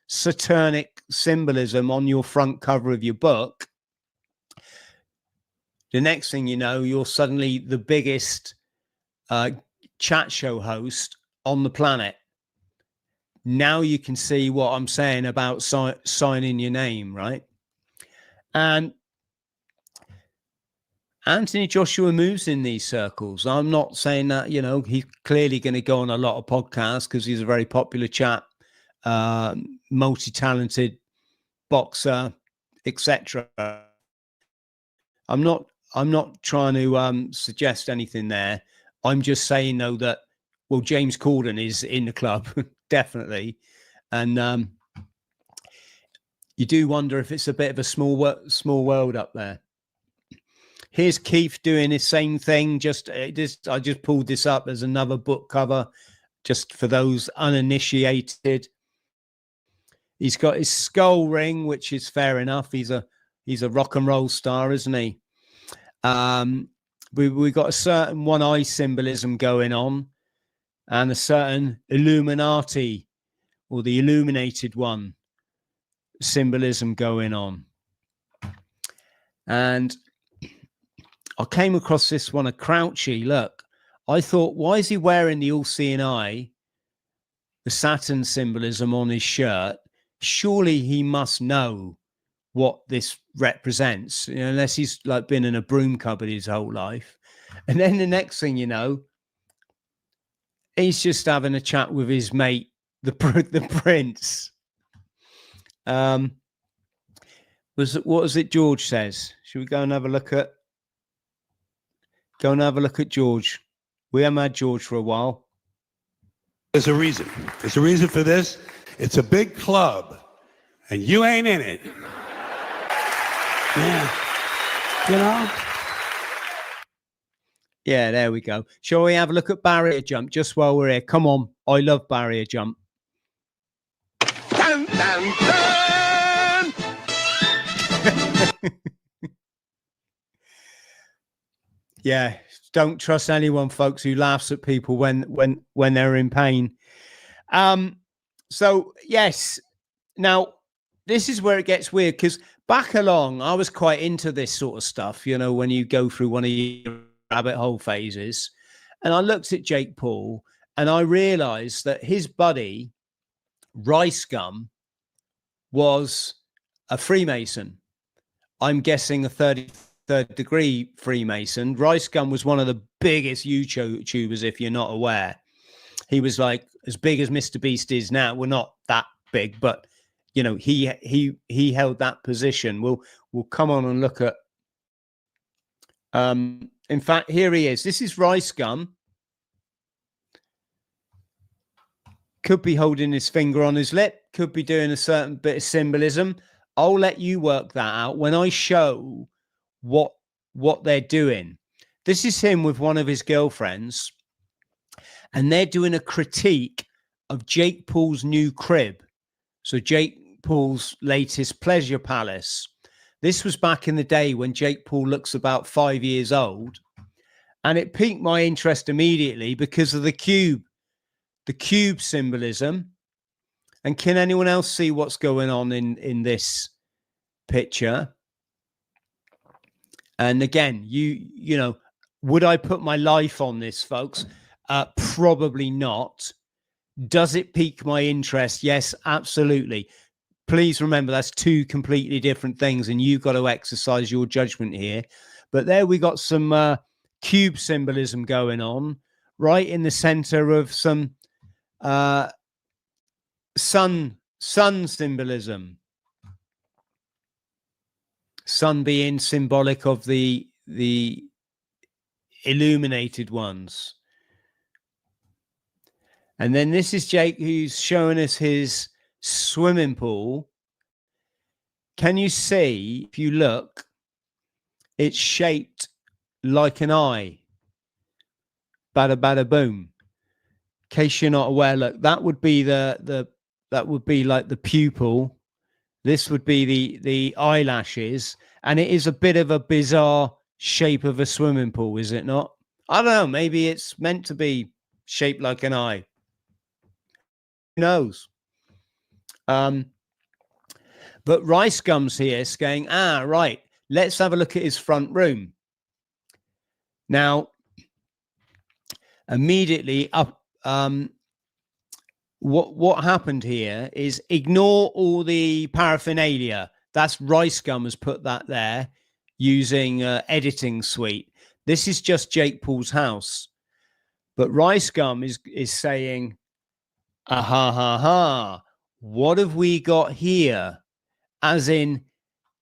[SPEAKER 3] satanic symbolism on your front cover of your book, the next thing you know, you're suddenly the biggest chat show host on the planet. Now you can see what I'm saying about signing your name, right? And Anthony Joshua moves in these circles. I'm not saying that, he's clearly going to go on a lot of podcasts because he's a very popular chap, multi-talented boxer, etc. I'm not trying to suggest anything there. I'm just saying, though, that, well, James Corden is in the club, definitely. And you do wonder if it's a bit of a small world up there. Here's Keith doing the same thing. I just pulled this up as another book cover, just for those uninitiated. He's got his skull ring, which is fair enough. He's a rock and roll star, isn't he? We got a certain one eye symbolism going on, and a certain Illuminati or the Illuminated One symbolism going on. And I came across this one of Crouchy. Look, I thought, why is he wearing the all-seeing eye, the Saturn symbolism on his shirt? Surely he must know what this represents, unless he's like been in a broom cupboard his whole life. And then the next thing you know, he's just having a chat with his mate, the prince. What was it George says? Should we go and have a look at George? We haven't had George for a while.
[SPEAKER 4] There's a reason. There's a reason for this. It's a big club, and you ain't in it. Yeah.
[SPEAKER 3] Yeah, there we go. Shall we have a look at barrier jump just while we're here? Come on. I love barrier jump.
[SPEAKER 4] Dun, dun.
[SPEAKER 3] Yeah, don't trust anyone, folks, who laughs at people when they're in pain. So yes, now this is where it gets weird, because back along, I was quite into this sort of stuff, you know, when you go through one of your rabbit hole phases. And I looked at Jake Paul and I realized that his buddy, Rice Gum, was a Freemason. I'm guessing a 33rd degree Freemason. Rice Gum was one of the biggest YouTubers, if you're not aware. He was like as big as Mr. Beast is now. Well, not that big, but you know, he held that position. We'll come on and look at. In fact, here he is. This is Rice Gum. Could be holding his finger on his lip. Could be doing a certain bit of symbolism. I'll let you work that out when I show what they're doing. This is him with one of his girlfriends, and they're doing a critique of Jake Paul's new crib. So Jake Paul's latest pleasure palace. This was back in the day when Jake Paul looks about 5 years old, and it piqued my interest immediately because of the cube symbolism. And can anyone else see what's going on in this picture? And again, you know, would I put my life on this, folks? Probably not. Does it pique my interest? Yes, absolutely. Please remember that's two completely different things, and you've got to exercise your judgment here. But there we got some cube symbolism going on right in the center of some sun symbolism. Sun being symbolic of the illuminated ones. And then this is Jake, who's showing us his swimming pool. Can you see, if you look, it's shaped like an eye. Bada bada boom. In case you're not aware, look, that would be that would be like the pupil. This would be the eyelashes, and it is a bit of a bizarre shape of a swimming pool, is it not? I don't know. Maybe it's meant to be shaped like an eye. Who knows? But Rice Gum's here saying, right, let's have a look at his front room. Now, immediately up, what happened here is ignore all the paraphernalia. That's Rice Gum has put that there using editing suite. This is just Jake Paul's house. But Rice Gum is saying, what have we got here? As in,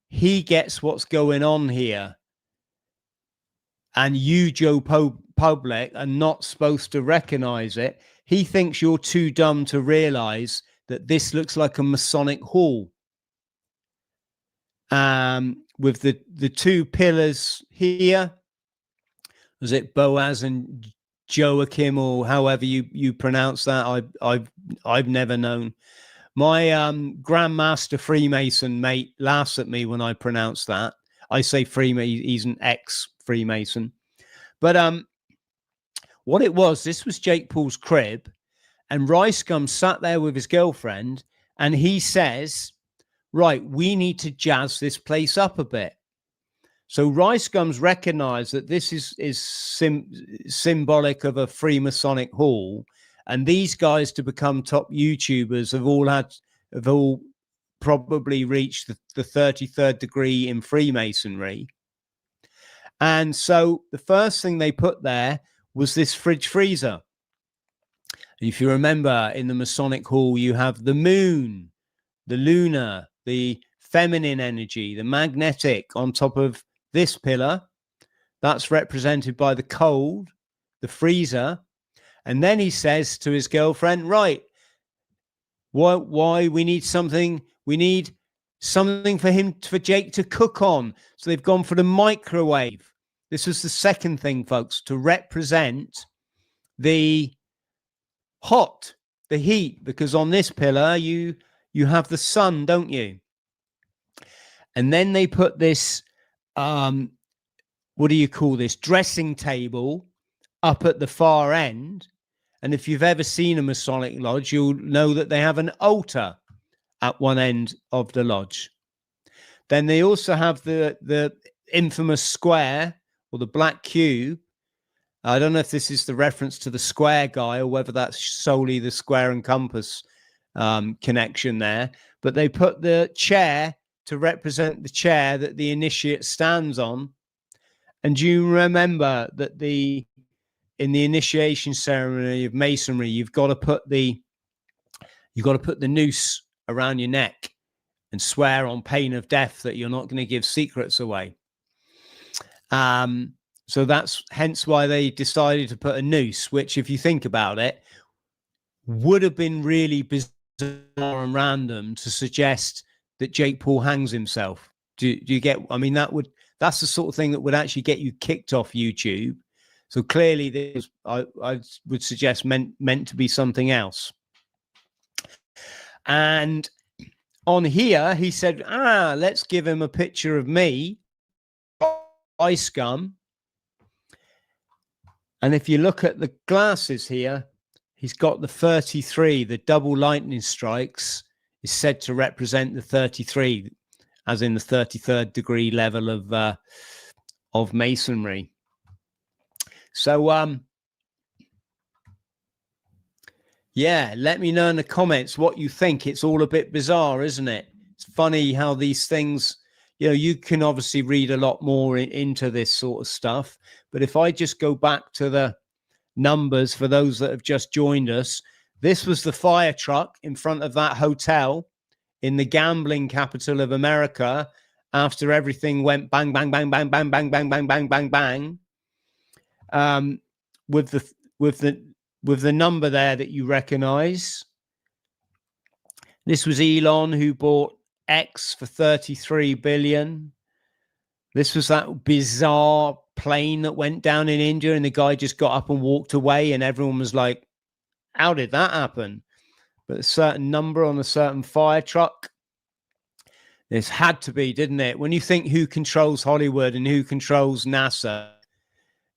[SPEAKER 3] he gets what's going on here. And you, Joe Public, are not supposed to recognize it. He thinks you're too dumb to realize that this looks like a Masonic hall. With the two pillars here. Was it Boaz and Joachim, or however you pronounce that? I've never known. My Grandmaster Freemason mate laughs at me when I pronounce that. I say Freemason, he's an ex-Freemason. But what it was, this was Jake Paul's crib, and Rice Gum sat there with his girlfriend, and he says, right, we need to jazz this place up a bit. So Rice Gum's recognized that this is symbolic of a Freemasonic hall, and these guys, to become top YouTubers, have all probably reached the 33rd degree in Freemasonry. And so the first thing they put there was this fridge freezer. If you remember, in the Masonic hall, you have the moon, the lunar, the feminine energy, the magnetic on top of this pillar. That's represented by the cold, the freezer. And then he says to his girlfriend, right, why we need something for Jake to cook on. So they've gone for the microwave. This was the second thing, folks, to represent the heat, because on this pillar, you you have the sun, don't you? And then they put this, what do you call this, dressing table up at the far end. And if you've ever seen a Masonic lodge, you'll know that they have an altar at one end of the lodge. Then they also have the infamous square, or the black cube. I don't know if this is the reference to the square guy or whether that's solely the square and compass connection there. But they put the chair to represent the chair that the initiate stands on. And do you remember that in the initiation ceremony of Masonry, you've got to put the noose around your neck and swear on pain of death that you're not going to give secrets away. So that's hence why they decided to put a noose, which, if you think about it, would have been really bizarre and random to suggest that Jake Paul hangs himself. Do you get? I mean, that's the sort of thing that would actually get you kicked off YouTube. So clearly, this I would suggest meant to be something else. And on here, he said, let's give him a picture of me, Ice Scum. And if you look at the glasses here, he's got the 33, the double lightning strikes is said to represent the 33, as in the 33rd degree level of Masonry. So, yeah, let me know in the comments what you think. It's all a bit bizarre, isn't it? It's funny how these things, you can obviously read a lot more into this sort of stuff. But if I just go back to the numbers for those that have just joined us, this was the fire truck in front of that hotel in the gambling capital of America after everything went bang, bang, bang, bang, bang, bang, bang, bang, bang, bang, bang. With the number there that you recognize. This was Elon who bought X for 33 billion. This was that bizarre plane that went down in India and the guy just got up and walked away and everyone was like, how did that happen? But a certain number on a certain fire truck. This had to be, didn't it? When you think who controls Hollywood and who controls NASA,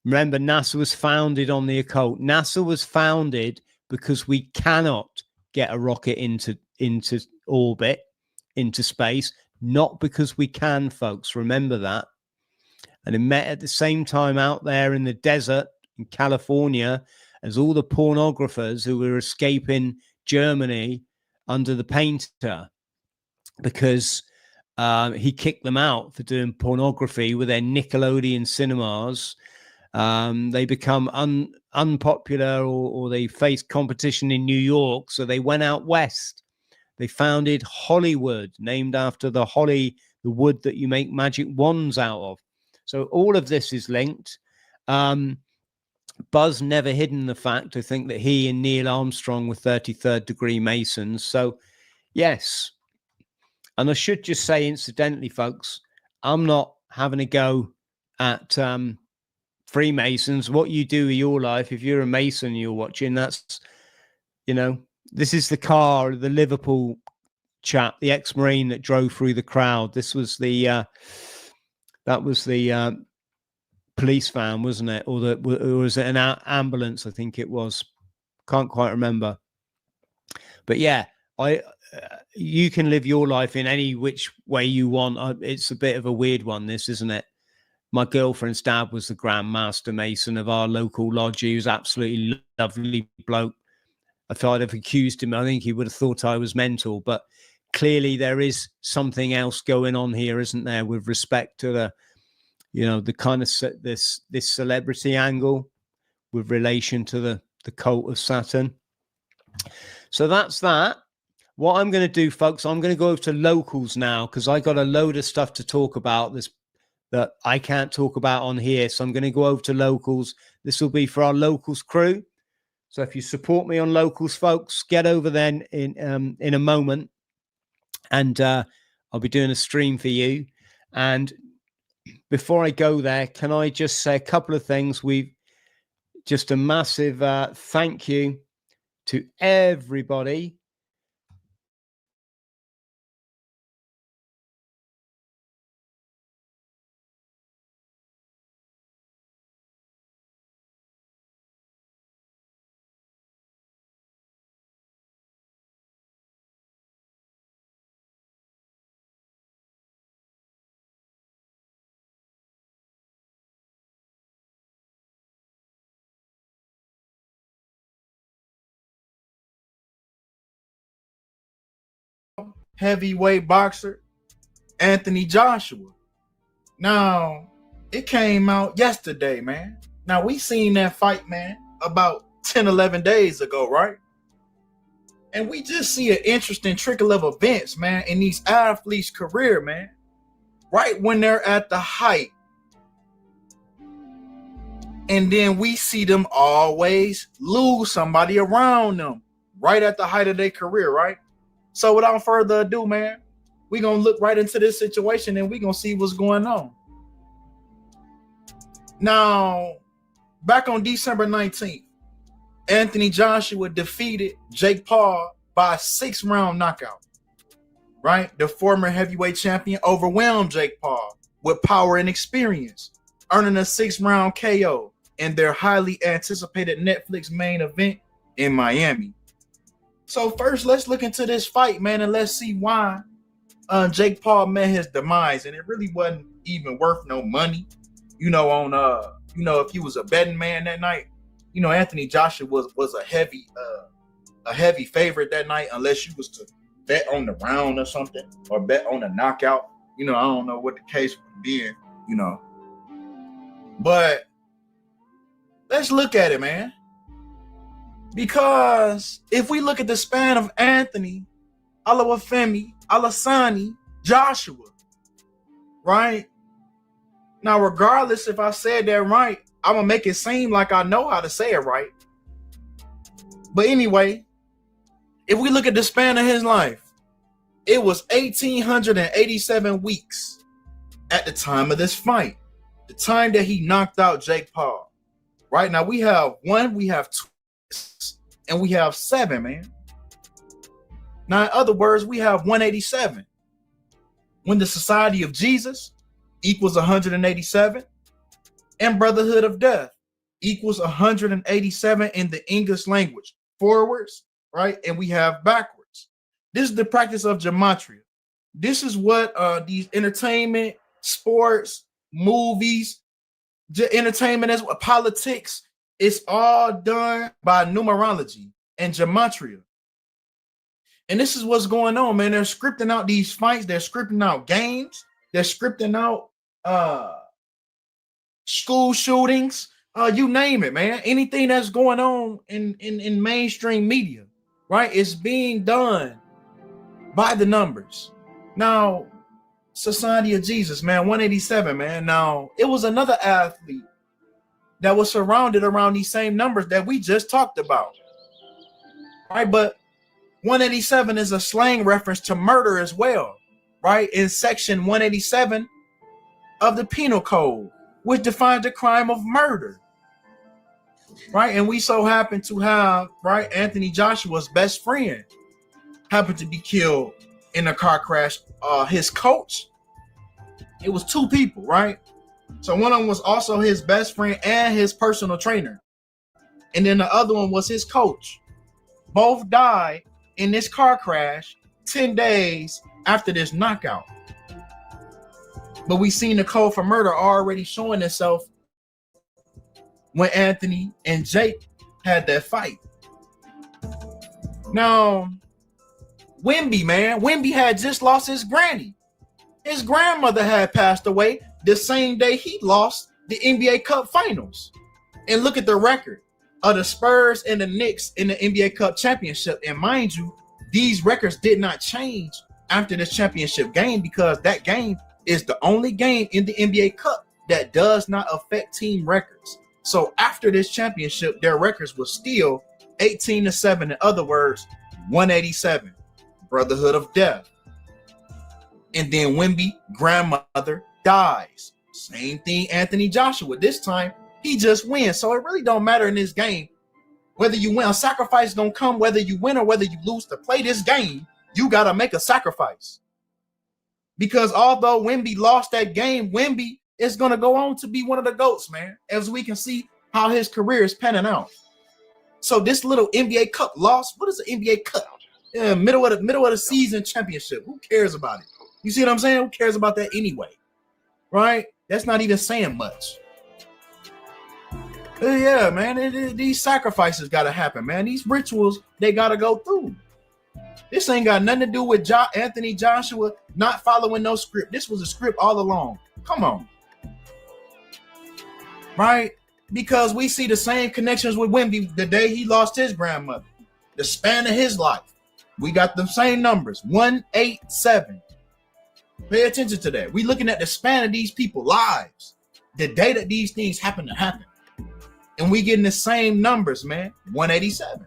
[SPEAKER 3] remember, NASA was founded on the occult. NASA was founded because we cannot get a rocket into orbit, into space, not because we can, folks. Remember that. And it met at the same time out there in the desert in California as all the pornographers who were escaping Germany under the painter, because he kicked them out for doing pornography with their Nickelodeon cinemas. They become unpopular or they faced competition in New York. So they went out west. They founded Hollywood, named after the wood that you make magic wands out of. So all of this is linked. Buzz never hidden the fact, I think, that he and Neil Armstrong were 33rd degree Masons. So, yes. And I should just say, incidentally, folks, I'm not having a go at Freemasons. What you do with your life, if you're a Mason you're watching, that's, this is the car, the Liverpool chap, the ex-Marine that drove through the crowd. This was the police van, wasn't it? Or was it an ambulance? I think it was. Can't quite remember. But yeah, you can live your life in any which way you want. It's a bit of a weird one, this, isn't it? My girlfriend's dad was the Grand Master Mason of our local lodge. He was absolutely lovely bloke. If I'd have accused him, I think he would have thought I was mental. But clearly there is something else going on here, isn't there, with respect to the kind of this celebrity angle with relation to the cult of Saturn. So that's that. What I'm going to do, folks, I'm going to go over to locals now because I got a load of stuff to talk about this that I can't talk about on here. So I'm going to go over to locals. This will be for our locals crew. So if you support me on locals, folks, get over then in a moment, and I'll be doing a stream for you. And before I go there, can I just say a couple of things? We've just a massive thank you to everybody
[SPEAKER 5] heavyweight boxer, Anthony Joshua. Now, it came out yesterday, man. Now, we seen that fight, man, about 10, 11 days ago, right? And we just see an interesting trickle of events, man, in these athletes' career, man. Right when they're at the height. And then we see them always lose somebody around them right at the height of their career, right? So without further ado, man, we're going to look right into this situation and we're going to see what's going on. Now, back on December 19th, Anthony Joshua defeated Jake Paul by a 6-round knockout, right? The former heavyweight champion overwhelmed Jake Paul with power and experience, earning a 6-round KO in their highly anticipated Netflix main event in Miami. So first, let's look into this fight, man, and let's see why Jake Paul met his demise. And it really wasn't even worth no money, if he was a betting man that night. Anthony Joshua was a heavy favorite that night, unless you was to bet on the round or something, or bet on a knockout. I don't know what the case would be, But let's look at it, man. Because if we look at the span of Anthony, Oluwafemi, Alasani, Joshua, right? Now, regardless if I said that right, I'm going to make it seem like I know how to say it right. But anyway, if we look at the span of his life, it was 1,887 weeks at the time of this fight, the time that he knocked out Jake Paul. Right now, we have 1, we have 2, and we have 7, man. Now, in other words, we have 187. When the Society of Jesus equals 187, and Brotherhood of Death equals 187 in the English language, forwards, right? And we have backwards. This is the practice of gematria. This is what these entertainment, sports, movies, entertainment, as well, politics, it's all done by numerology and gematria. And this is what's going on, man. They're scripting out these fights. They're scripting out games. They're scripting out school shootings, you name it, man. Anything that's going on in mainstream media, right? It's being done by the numbers. Now, Society of Jesus, man, 187, man. Now, it was another athlete that was surrounded around these same numbers that we just talked about, right? But 187 is a slang reference to murder as well, right? In section 187 of the Penal Code, which defines the crime of murder, right? And we so happen to have, right, Anthony Joshua's best friend happened to be killed in a car crash. His coach, it was 2 people, right? So one of them was also his best friend and his personal trainer. And then the other one was his coach. Both died in this car crash 10 days after this knockout. But we seen the code for murder already showing itself when Anthony and Jake had that fight. Now, Wemby, man, Wemby had just lost his granny. His grandmother had passed away the same day he lost the NBA Cup Finals. And look at the record of the Spurs and the Knicks in the NBA Cup Championship. And mind you, these records did not change after this championship game, because that game is the only game in the NBA Cup that does not affect team records. So after this championship, their records were still 18-7. In other words, 187. Brotherhood of Death. And then Wemby, grandmother, dies. Same thing, Anthony Joshua. This time, he just wins. So it really don't matter in this game whether you win. A sacrifice is going to come whether you win or whether you lose. To play this game, you got to make a sacrifice. Because although Wemby lost that game, Wemby is going to go on to be one of the GOATs, man, as we can see how his career is panning out. So this little NBA Cup loss, what is an NBA Cup? Yeah, middle of the season championship. Who cares about it? You see what I'm saying? Who cares about that anyway? Right? That's not even saying much. Yeah, man. These sacrifices got to happen, man. These rituals, they got to go through. This ain't got nothing to do with Anthony Joshua not following no script. This was a script all along. Come on. Right? Because we see the same connections with Wemby the day he lost his grandmother. The span of his life. We got the same numbers. 187. Pay attention to that. We looking at the span of these people's lives. The day that these things happen to happen. And we getting the same numbers, man. 187.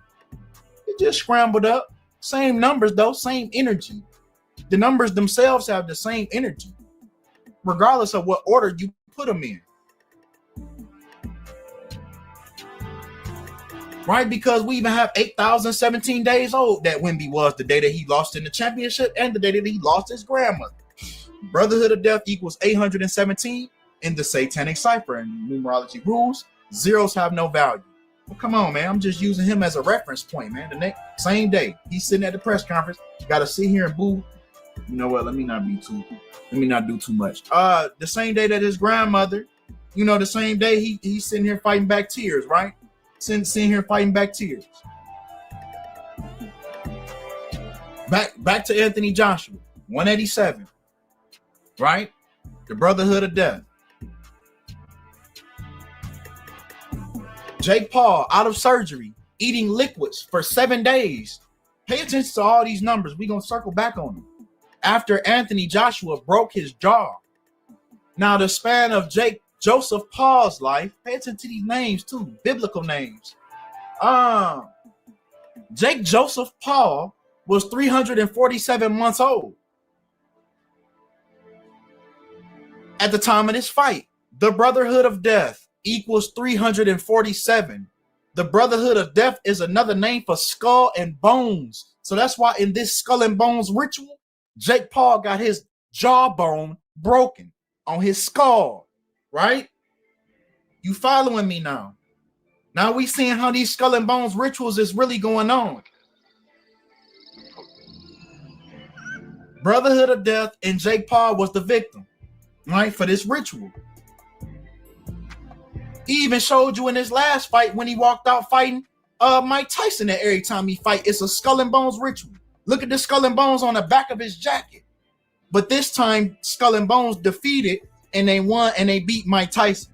[SPEAKER 5] It just scrambled up. Same numbers, though. Same energy. The numbers themselves have the same energy. Regardless of what order you put them in. Right? Because we even have 8,017 days old that Wemby was the day that he lost in the championship and the day that he lost his grandmother. Brotherhood of Death equals 817 in the Satanic Cipher and numerology rules. Zeros have no value. Well, come on, man. I'm just using him as a reference point, man. The next same day, he's sitting at the press conference. Got to sit here and boo. You know what? Let me not do too much. The same day that his grandmother, the same day he's sitting here fighting back tears, right? Sitting here fighting back tears. Back to Anthony Joshua, 187, right? The Brotherhood of Death. Jake Paul out of surgery, eating liquids for 7 days. Pay attention to all these numbers. We're going to circle back on them. After Anthony Joshua broke his jaw. Now, the span of Joseph Paul's life, pay attention to these names too, biblical names. Jake Joseph Paul was 347 months old at the time of this fight. The Brotherhood of Death equals 347. The Brotherhood of Death is another name for skull and bones. So that's why in this skull and bones ritual, Jake Paul got his jawbone broken on his skull, right? You following me now? Now we seeing how these skull and bones rituals is really going on. Brotherhood of Death and Jake Paul was the victim, right, for this ritual. He even showed you in his last fight when he walked out fighting Mike Tyson that every time he fight, it's a skull and bones ritual. Look at the skull and bones on the back of his jacket. But this time, Skull and Bones defeated and they won and they beat Mike Tyson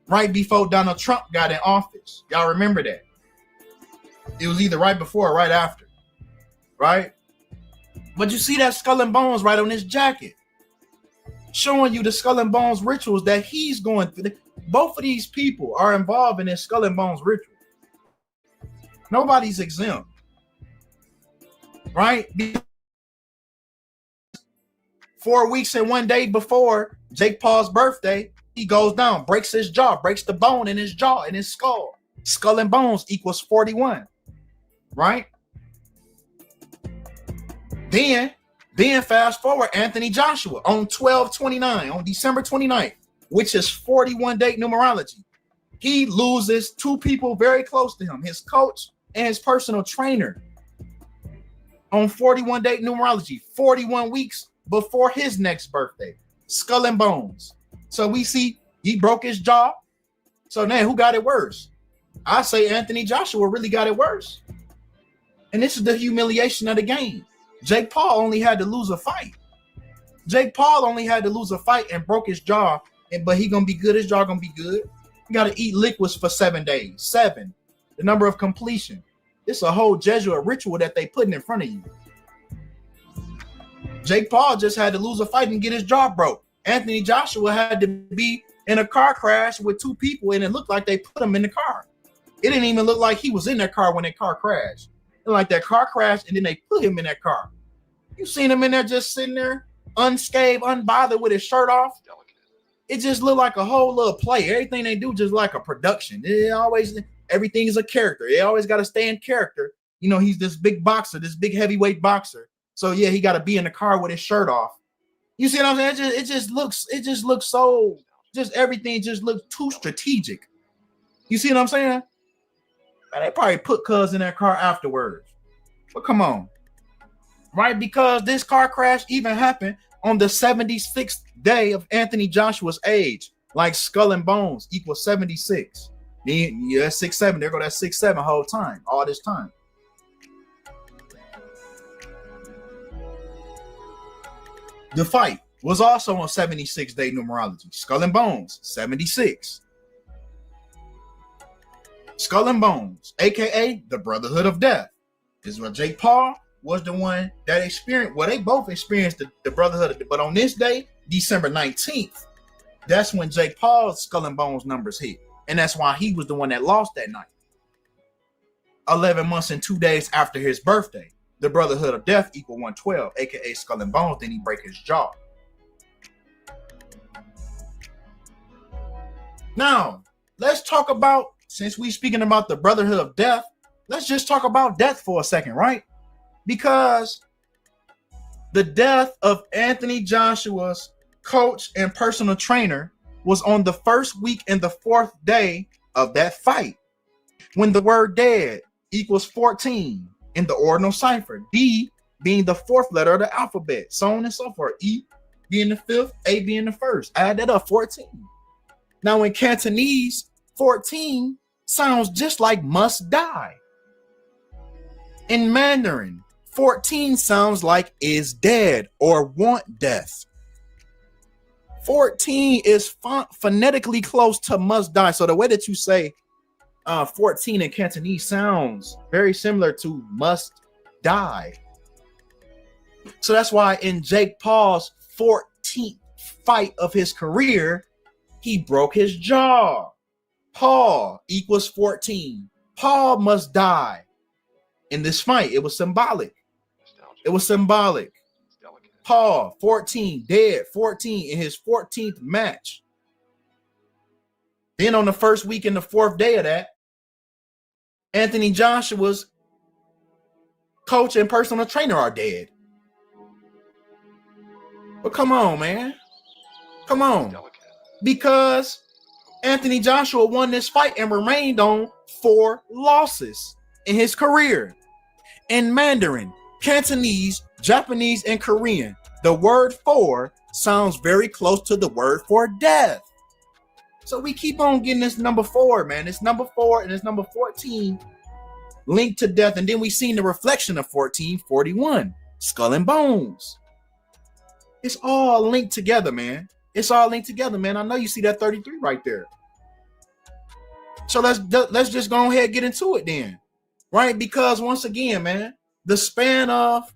[SPEAKER 5] right before Donald Trump got in office. Y'all remember that? It was either right before or right after, right? But you see that Skull and Bones right on his jacket, showing you the Skull and Bones rituals that he's going through. Both of these people are involved in this Skull and Bones ritual. Nobody's exempt, right? 4 weeks and 1 day before Jake Paul's birthday, he goes down, breaks his jaw, breaks the bone in his jaw, in his skull. Skull and Bones equals 41, right? Then fast forward, Anthony Joshua on 12/29, on December 29th, which is 41 date numerology. He loses two people very close to him, his coach and his personal trainer, on 41 date numerology, 41 weeks before his next birthday. Skull and Bones. So we see he broke his jaw. So now who got it worse? I say Anthony Joshua really got it worse. And this is the humiliation of the game. Jake Paul only had to lose a fight. Jake Paul only had to lose a fight and broke his jaw, but he gonna be good. His jaw gonna be good. You gotta eat liquids for 7 days. 7, the number of completion. It's a whole Jesuit ritual that they putting in front of you. Jake Paul just had to lose a fight and get his jaw broke. Anthony Joshua had to be in a car crash with two people, and it looked like they put him in the car. It didn't even look like he was in that car when that car crashed. It like that car crashed, and then they put him in that car. You seen him in there just sitting there, unscathed, unbothered, with his shirt off. It just looked like a whole little play. Everything they do just like a production. Everything is a character. They always got to stay in character. You know, he's this big boxer, this big heavyweight boxer. So yeah, he got to be in the car with his shirt off. You see what I'm saying? It just looks so, just everything just looks too strategic. You see what I'm saying? Man, they probably put Cuz in that car afterwards. But come on. Right? Because this car crash even happened on the 76th day of Anthony Joshua's age. Like Skull and Bones equals 76. Yeah, 6'7". There go that 6'7" whole time, all this time. The fight was also on 76-day numerology. Skull and Bones, 76. Skull and Bones, aka the Brotherhood of Death. This is what Jake Paul was the one that experienced. Well, they both experienced the Brotherhood, but on this day, December 19th, that's when Jake Paul's Skull and Bones numbers hit. And that's why he was the one that lost that night. 11 months and 2 days after his birthday, the Brotherhood of Death equal 112, aka Skull and Bones. Then he break his jaw. Now, let's talk about, since we speaking about the Brotherhood of Death, let's just talk about death for a second, right? Because the death of Anthony Joshua's coach and personal trainer was on the first week and the fourth day of that fight, when the word dead equals 14 in the ordinal cipher, D being the fourth letter of the alphabet, so on and so forth, E being the fifth, A being the first. Add that up, 14. Now in Cantonese, 14 sounds just like must die. In Mandarin, 14 sounds like is dead or want death. 14 is phonetically close to must die. So the way that you say 14 in Cantonese sounds very similar to must die. So that's why in Jake Paul's 14th fight of his career, he broke his jaw. Paul equals 14. Paul must die. In this fight, it was symbolic. It was symbolic. Paul, 14, dead, 14 in his 14th match. Then on the first week and the fourth day of that, Anthony Joshua's coach and personal trainer are dead. But come on, man. Come on. Because Anthony Joshua won this fight and remained on 4 losses in his career. In Mandarin, Cantonese, Japanese, and Korean, the word for sounds very close to the word for death. So we keep on getting this number 4, man. It's number 4 and it's number 14 linked to death. And then we seen the reflection of 1441, Skull and Bones. It's all linked together, man. It's all linked together, man. I know you see that 33 right there. So let's just go ahead and get into it then. Right? Because once again, man, the span of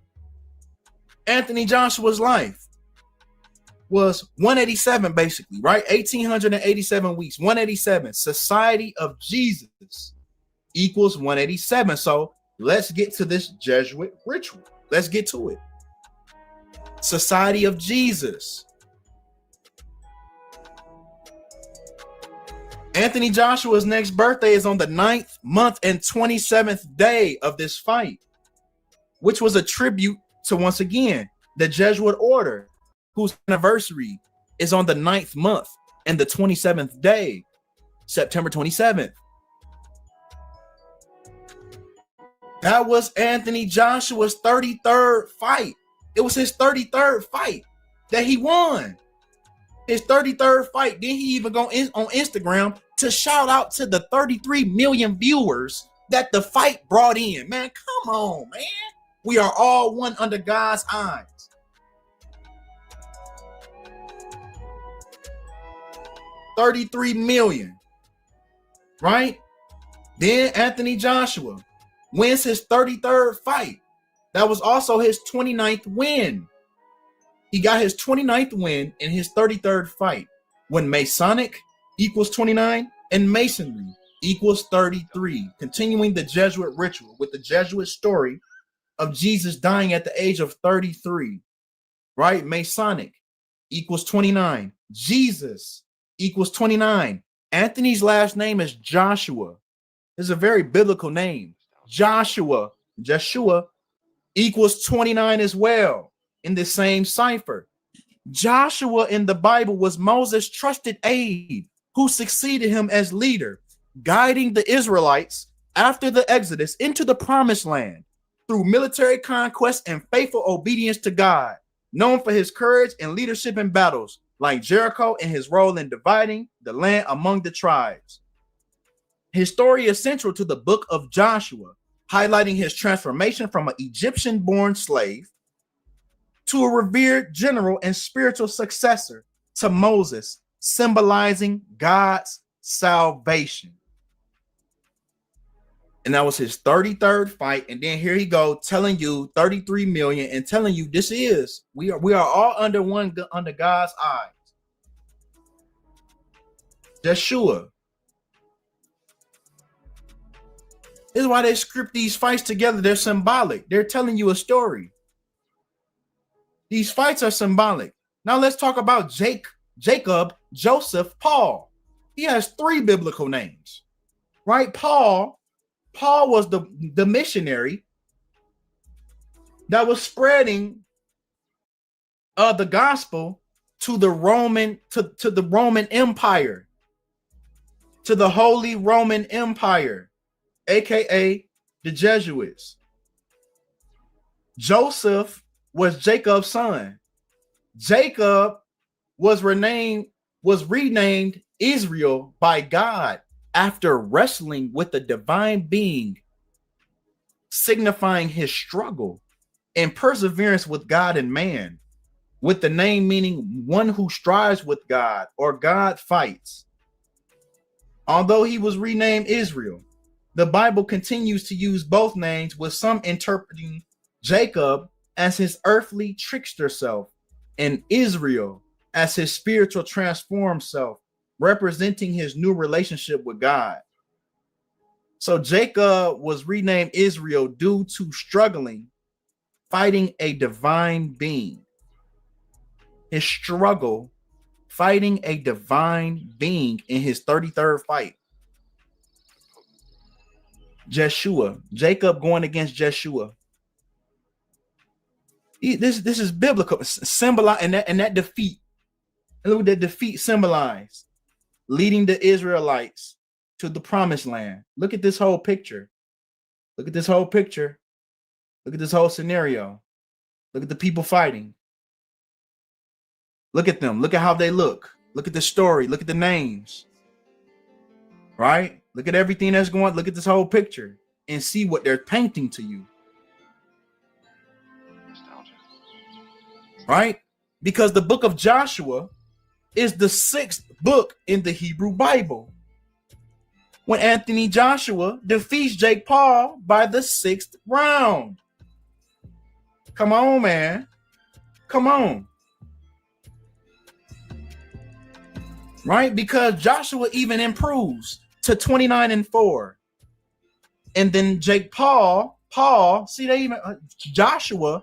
[SPEAKER 5] Anthony Joshua's life was 187, basically, right? 1,887 weeks, 187. Society of Jesus equals 187. So let's get to this Jesuit ritual. Let's get to it. Society of Jesus. Anthony Joshua's next birthday is on the 9th month and 27th day of this fight, which was a tribute to, once again, the Jesuit order, whose anniversary is on the 9th month and the 27th day, September 27th. That was Anthony Joshua's 33rd fight. It was his 33rd fight that he won. His 33rd fight. Then he even go on Instagram to shout out to the 33 million viewers that the fight brought in. Man, come on, man. We are all one under God's eyes. $33 million, right? Then Anthony Joshua wins his 33rd fight. That was also his 29th win. He got his 29th win in his 33rd fight, when Masonic equals 29 and Masonry equals 33, continuing the Jesuit ritual with the Jesuit story of Jesus dying at the age of 33, right? Masonic equals 29. Jesus equals 29. Anthony's last name is Joshua. It's a very biblical name. Joshua equals 29 as well in the same cipher. Joshua in the Bible was Moses' trusted aide who succeeded him as leader, guiding the Israelites after the Exodus into the promised land through military conquest and faithful obedience to God, known for his courage and leadership in battles like Jericho and his role in dividing the land among the tribes. His story is central to the book of Joshua, highlighting his transformation from an Egyptian-born slave to a revered general and spiritual successor to Moses, symbolizing God's salvation. And that was his 33rd fight. And then here he go telling you 33 million and telling you we are all under God's eyes. Yeshua. This is why they script these fights together. They're symbolic. They're telling you a story. These fights are symbolic. Now let's talk about Jacob, Joseph, Paul. He has 3 biblical names, right? Paul was the missionary that was spreading the gospel to the Roman Empire, to the Holy Roman Empire, aka the Jesuits. Joseph was Jacob's son. Jacob was renamed Israel by God after wrestling with the divine being, signifying his struggle and perseverance with God and man, with the name meaning one who strives with God or God fights. Although he was renamed Israel, the Bible continues to use both names, with some interpreting Jacob as his earthly trickster self and Israel as his spiritual transformed self, representing his new relationship with God. So Jacob was renamed Israel due to struggling, fighting a divine being. His struggle, fighting a divine being in his 33rd fight. Jeshua, Jacob going against Jeshua. This is biblical. Symbolize and that defeat. Look what that defeat symbolized. Leading the Israelites to the promised land. Look at this whole picture. Look at this whole picture. Look at this whole scenario. Look at the people fighting. Look at them. Look at how they look. Look at the story. Look at the names. Right? Look at everything that's going on. Look at this whole picture and see what they're painting to you. Right? Because the book of Joshua is the 6th book in the Hebrew Bible. When Anthony Joshua defeats Jake Paul by the 6th round. Come on, man. Come on. Right? Because Joshua even improves to 29-4. And then Jake Paul, see, they even Joshua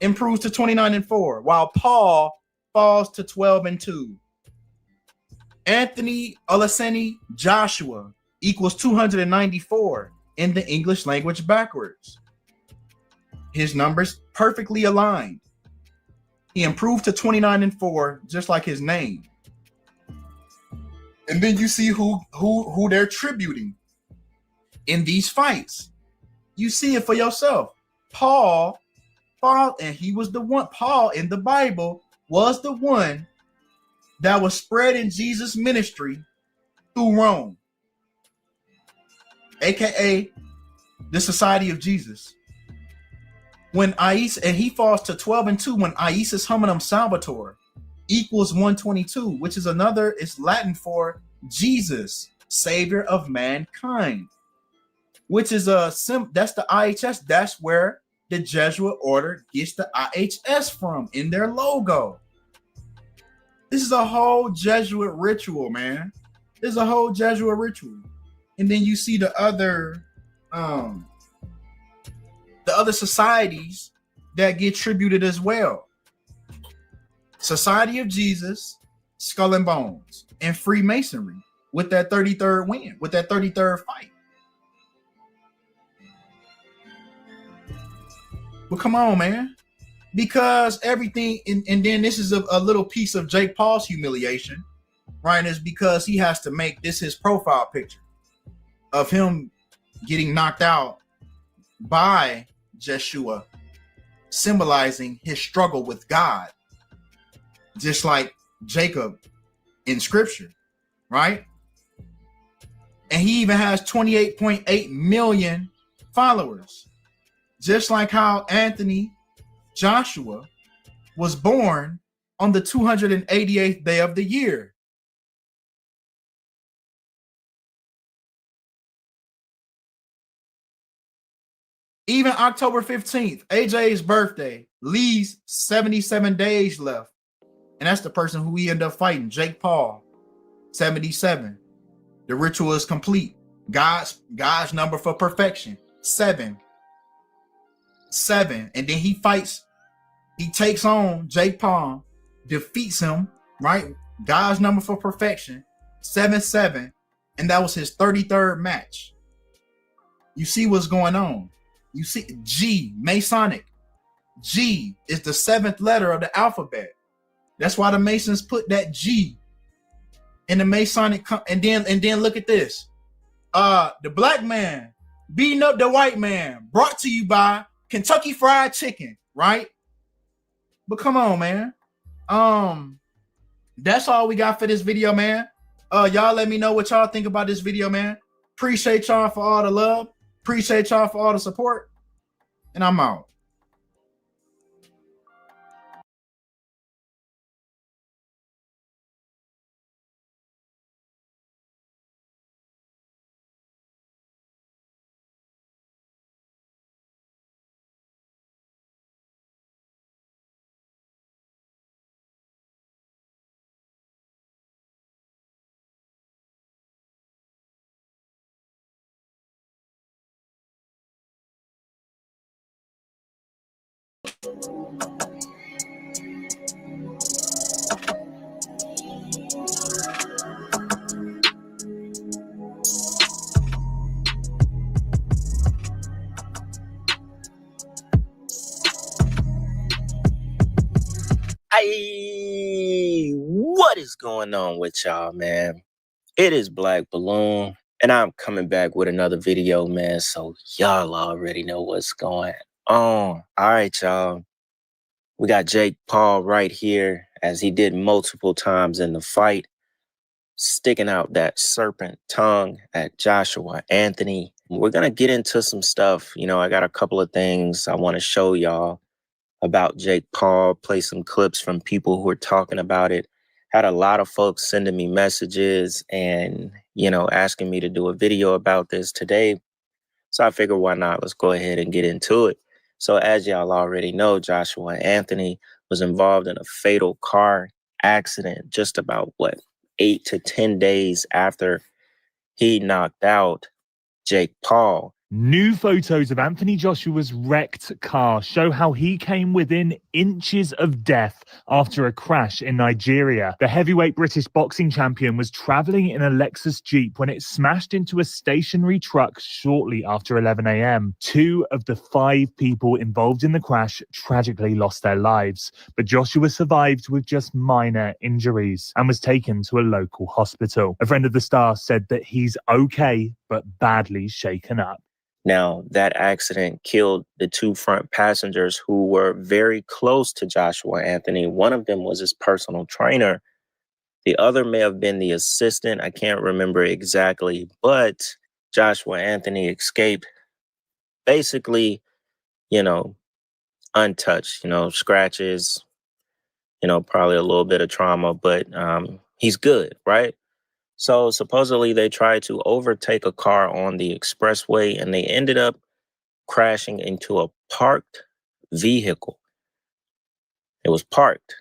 [SPEAKER 5] improves to 29-4, while Paul falls to 12-2. Anthony Olaseni Joshua equals 294 in the English language backwards. His numbers perfectly aligned. He improved to 29-4, just like his name. And then you see who they're tributing in these fights. You see it for yourself. Paul, and he was the one. Paul in the Bible was the one that was spreading Jesus' ministry through Rome, aka the Society of Jesus. When he falls to 12-2 when Iesus Hominum Salvator equals 122, which is it's Latin for Jesus, Savior of mankind, which is that's the IHS. That's where the Jesuit order gets the IHS from in their logo. This is a whole Jesuit ritual, man. This is a whole Jesuit ritual. And then you see the other societies that get tributed as well. Society of Jesus, Skull and Bones, and Freemasonry with that 33rd win, with that 33rd fight. Well, come on, man. Because everything, and then this is a little piece of Jake Paul's humiliation, right? Is because he has to make this his profile picture of him getting knocked out by Jeshua, symbolizing his struggle with God, just like Jacob in scripture, right? And he even has 28.8 million followers, just like how Anthony Joshua was born on the 288th day of the year. Even October 15th, AJ's birthday, leaves 77 days left. And that's the person who he ended up fighting, Jake Paul, 77. The ritual is complete. God's number for perfection, 7. 7. And then he takes on Jake Paul, defeats him, right? God's number for perfection, 7-7. And that was his 33rd match. You see what's going on. You see G, Masonic. G is the 7th letter of the alphabet. That's why the Masons put that G in the Masonic. And then look at this. The black man beating up the white man, brought to you by Kentucky Fried Chicken, right? But come on, man. That's all we got for this video, man. Y'all let me know what y'all think about this video, man. Appreciate y'all for all the love. Appreciate y'all for all the support. And I'm out.
[SPEAKER 6] What is going on with y'all, man? It is Black Balloon, and I'm coming back with another video, man, so y'all already know what's going on. All right, y'all. We got Jake Paul right here, as he did multiple times in the fight, sticking out that serpent tongue at Joshua Anthony. We're going to get into some stuff. You know, I got a couple of things I want to show y'all about Jake Paul, play some clips from people who are talking about it. Had a lot of folks sending me messages and, you know, asking me to do a video about this today. So I figured, why not? Let's go ahead and get into it. So as y'all already know, Joshua Anthony was involved in a fatal car accident just about, 8 to 10 days after he knocked out Jake Paul.
[SPEAKER 7] New photos of Anthony Joshua's wrecked car show how he came within inches of death after a crash in Nigeria. The heavyweight British boxing champion was traveling in a Lexus Jeep when it smashed into a stationary truck shortly after 11 a.m. 2 of the 5 people involved in the crash tragically lost their lives, but Joshua survived with just minor injuries and was taken to a local hospital. A friend of the star said that he's okay, but badly shaken up.
[SPEAKER 6] Now, that accident killed the 2 front passengers who were very close to Joshua Anthony. One of them was his personal trainer. The other may have been the assistant. I can't remember exactly, but Joshua Anthony escaped basically, untouched, scratches, probably a little bit of trauma, but he's good, right? So supposedly they tried to overtake a car on the expressway and they ended up crashing into a parked vehicle. It was parked.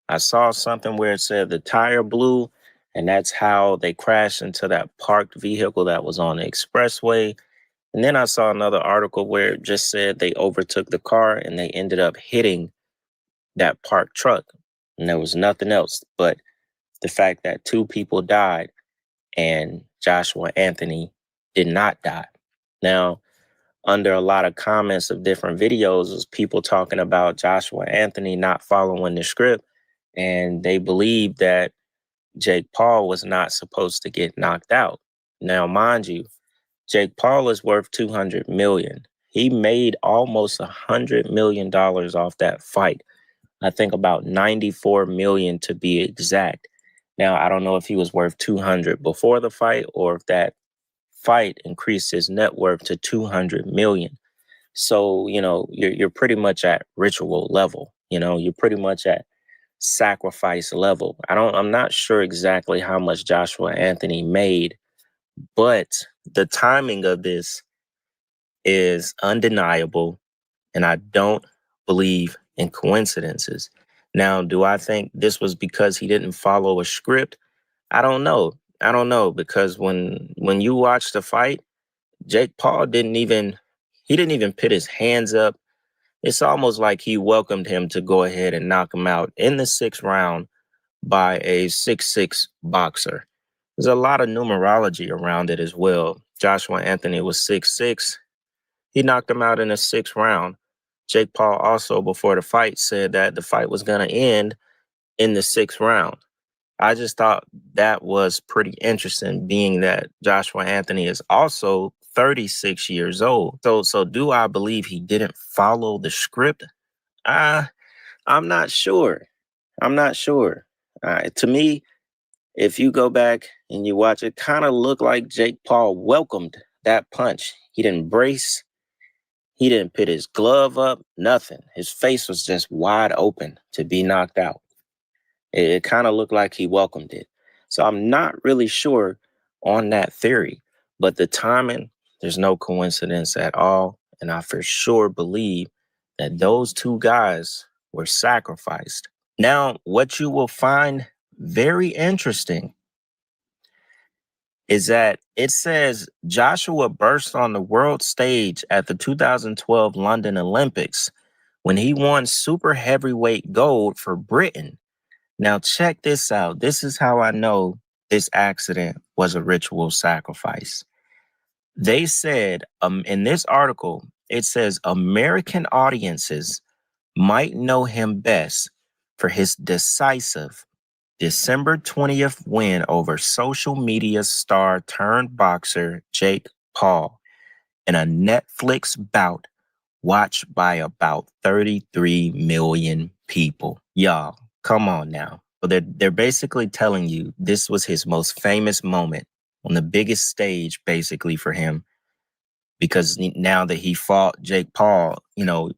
[SPEAKER 6] I saw something where it said the tire blew, and that's how they crashed into that parked vehicle that was on the expressway. And then I saw another article where it just said they overtook the car and they ended up hitting that parked truck. And there was nothing else but the fact that 2 people died and Joshua Anthony did not die. Now, under a lot of comments of different videos was people talking about Joshua Anthony not following the script, and they believe that Jake Paul was not supposed to get knocked out. Now, mind you, Jake Paul is worth $200 million. He made almost $100 million off that fight. I think about $94 million to be exact. Now, I don't know if he was worth 200 before the fight or if that fight increased his net worth to 200 million. So, you're pretty much at ritual level. You're pretty much at sacrifice level. I'm not sure exactly how much Joshua Anthony made, but the timing of this is undeniable, and I don't believe in coincidences. Now, do I think this was because he didn't follow a script? I don't know. Because when you watch the fight, Jake Paul didn't even put his hands up. It's almost like he welcomed him to go ahead and knock him out in the 6th round by a 6'6" boxer. There's a lot of numerology around it as well. Joshua Anthony was 6'6". He knocked him out in the 6th round. Jake Paul also, before the fight, said that the fight was going to end in the 6th round. I just thought that was pretty interesting, being that Joshua Anthony is also 36 years old. So do I believe he didn't follow the script? I'm not sure. To me, if you go back and you watch it, kind of looked like Jake Paul welcomed that punch. He didn't brace. He didn't put his glove up, nothing. His face was just wide open to be knocked out. It kind of looked like he welcomed it. So I'm not really sure on that theory, but the timing, there's no coincidence at all. And I for sure believe that those two guys were sacrificed. Now, what you will find very interesting is that it says Joshua burst on the world stage at the 2012 London Olympics when he won super heavyweight gold for Britain. Now, check this out. This is how I know this accident was a ritual sacrifice. They said in this article, it says American audiences might know him best for his decisive December 20th win over social media star turned boxer Jake Paul in a Netflix bout watched by about 33 million people. Y'all, come on now. But they're basically telling you this was his most famous moment on the biggest stage, basically, for him. Because now that he fought Jake Paul,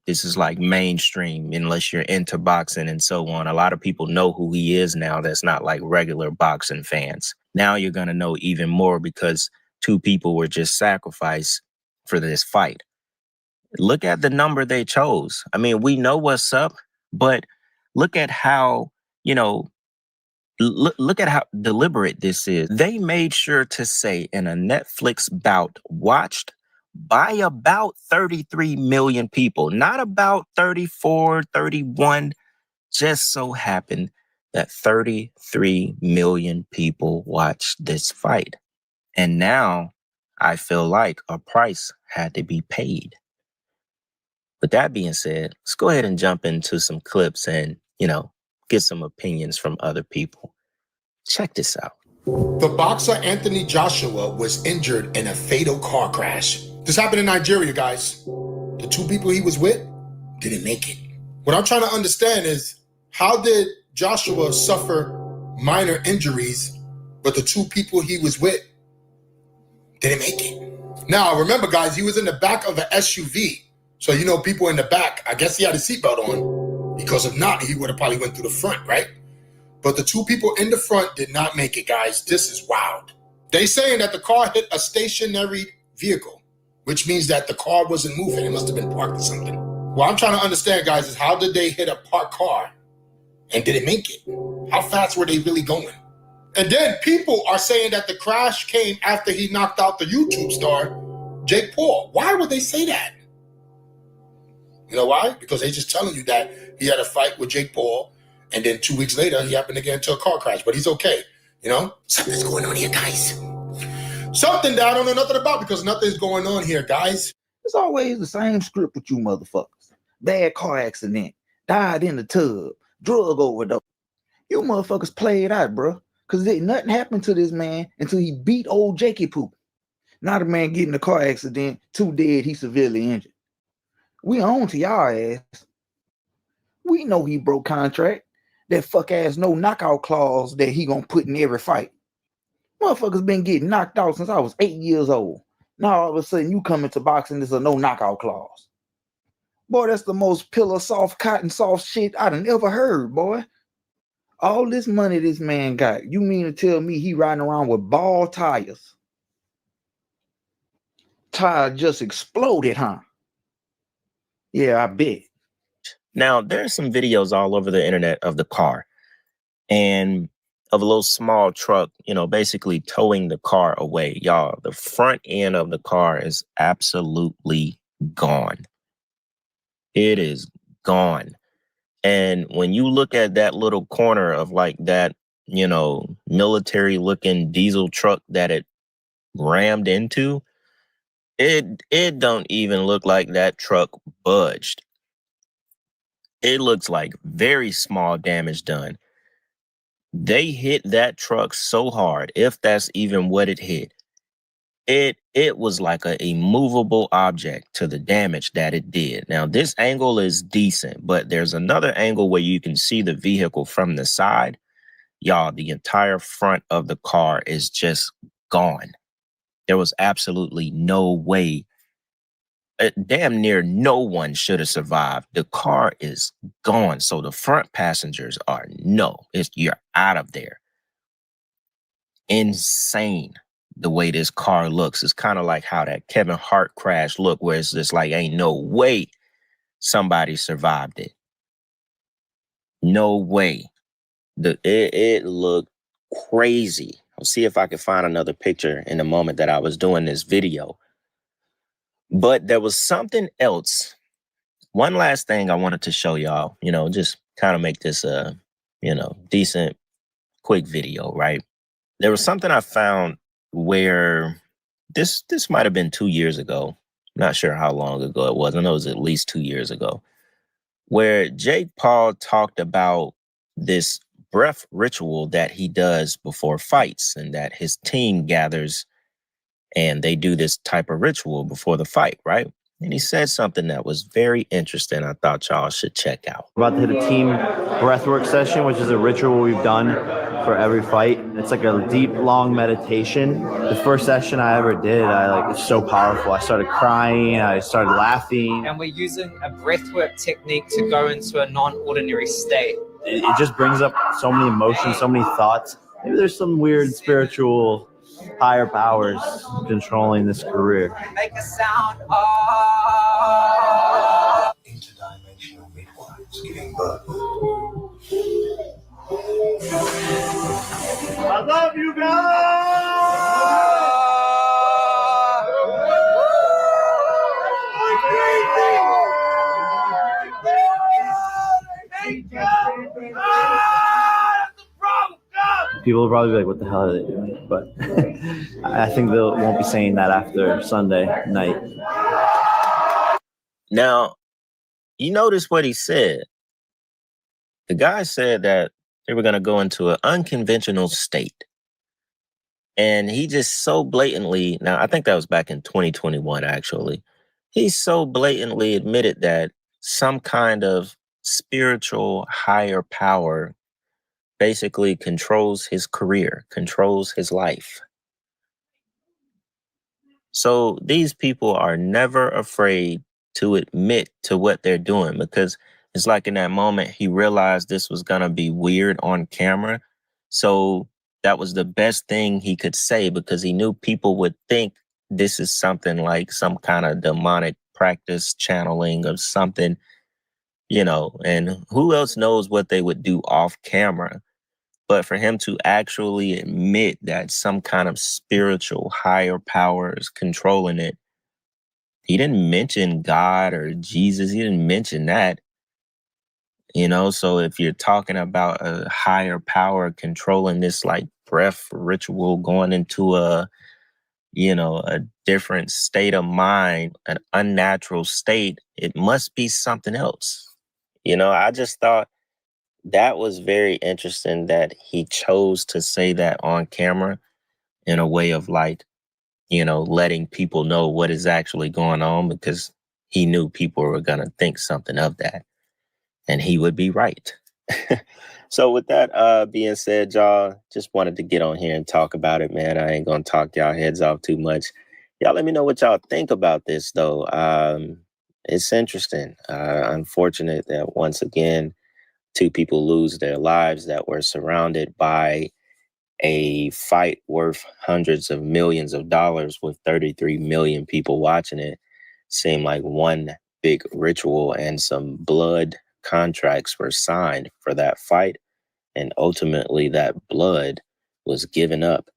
[SPEAKER 6] this is like mainstream, unless you're into boxing and so on. A lot of people know who he is now. That's not like regular boxing fans. Now you're going to know even more because two people were just sacrificed for this fight. Look at the number they chose. I mean, we know what's up, but look at how, look at how deliberate this is. They made sure to say in a Netflix bout watched by about 33 million people, not about 34, 31, just so happened that 33 million people watched this fight. And now I feel like a price had to be paid. With that being said, let's go ahead and jump into some clips and, get some opinions from other people. Check this out.
[SPEAKER 8] The boxer Anthony Joshua was injured in a fatal car crash. This happened in Nigeria, guys. The two people he was with didn't make it. What I'm trying to understand is, how did Joshua suffer minor injuries, but the two people he was with didn't make it? Now, remember, guys, he was in the back of an SUV. So, people in the back, I guess he had a seatbelt on, because if not, he would have probably went through the front, right? But the two people in the front did not make it, guys. This is wild. They saying that the car hit a stationary vehicle, which means that the car wasn't moving. It must have been parked or something. What I'm trying to understand, guys, is how did they hit a parked car and did it make it? How fast were they really going? And then people are saying that the crash came after he knocked out the YouTube star, Jake Paul. Why would they say that? You know why? Because they're just telling you that he had a fight with Jake Paul, and then 2 weeks later, he happened to get into a car crash, but he's okay. Something's going on here, guys. Something that I don't know nothing about, because nothing's going on here, guys.
[SPEAKER 9] It's always the same script with you motherfuckers. Bad car accident, died in the tub, drug overdose. You motherfuckers play it out, bro. Because nothing happened to this man until he beat old Jakey Poop. Now the man getting in a car accident, 2 dead, he severely injured. We on to y'all ass. We know he broke contract. That fuck ass no knockout clause that he gonna put in every fight. Motherfuckers been getting knocked out since I was 8 years old. Now all of a sudden you come into boxing, there's a no knockout clause. Boy, that's the most pillow soft, cotton soft shit I done ever heard, boy. All this money this man got. You mean to tell me he riding around with ball tires? Tire just exploded, huh? Yeah, I bet.
[SPEAKER 6] Now, there's some videos all over the internet of the car and of a little small truck, you know, basically towing the car away. Y'all, the front end of the car is absolutely gone. It is gone. And when you look at that little corner of like that, you know, military looking diesel truck that it rammed into, it don't even look like that truck budged. It looks like very small damage done. They hit that truck so hard, if that's even what it hit. It was like a immovable object to the damage that it did. Now, this angle is decent, but there's another angle where you can see the vehicle from the side. Y'all, the entire front of the car is just gone. There was absolutely no way. Damn near no one should have survived. The car is gone. So the front passengers are you're out of there. Insane the way this car looks. It's kind of like how that Kevin Hart crash looked, where it's just like, ain't no way somebody survived it. No way. It looked crazy. I'll see if I can find another picture in the moment that I was doing this video. But there was something else. One last thing I wanted to show y'all, you know, just kind of make this a, you know, decent, quick video, right? There was something I found where this might have been 2 years ago. I'm not sure how long ago it was. I know it was at least 2 years ago, where Jake Paul talked about this breath ritual that he does before fights, and that his team gathers and they do this type of ritual before the fight, right? And he said something that was very interesting. I thought y'all should check out.
[SPEAKER 10] We're about to hit a team breathwork session, which is a ritual we've done for every fight. It's like a deep, long meditation. The first session I ever did, it's so powerful. I started crying, I started laughing.
[SPEAKER 11] And we're using a breathwork technique to go into a non-ordinary state.
[SPEAKER 10] It just brings up so many emotions, so many thoughts. Maybe there's some weird spiritual higher powers controlling this career.
[SPEAKER 11] Make a sound.
[SPEAKER 12] Interdimensional midwives giving birth.
[SPEAKER 7] I love you guys!
[SPEAKER 10] People will probably be like, what the hell are they doing? But I think they won't be saying that after Sunday night.
[SPEAKER 6] Now, you notice what he said. The guy said that they were going to go into an unconventional state. And he just so blatantly, now I think that was back in 2021, actually. He so blatantly admitted that some kind of spiritual higher power basically controls his career, controls his life. So these people are never afraid to admit to what they're doing, because it's like in that moment, he realized this was going to be weird on camera. So that was the best thing he could say, because he knew people would think this is something like some kind of demonic practice channeling of something, you know, and who else knows what they would do off camera. But for him to actually admit that some kind of spiritual higher power is controlling it, he didn't mention God or Jesus. He didn't mention that. You know, so if you're talking about a higher power controlling this like breath ritual, going into a different state of mind, an unnatural state, it must be something else. You know, I just thought that was very interesting that he chose to say that on camera in a way of like, you know, letting people know what is actually going on, because he knew people were going to think something of that. And he would be right. So with that being said, y'all, just wanted to get on here and talk about it, man. I ain't going to talk y'all heads off too much. Y'all let me know what y'all think about this, though. it's interesting. Unfortunate that once again, 2 people lose their lives that were surrounded by a fight worth hundreds of millions of dollars with 33 million people watching it. Seemed like one big ritual, and some blood contracts were signed for that fight. And ultimately that blood was given up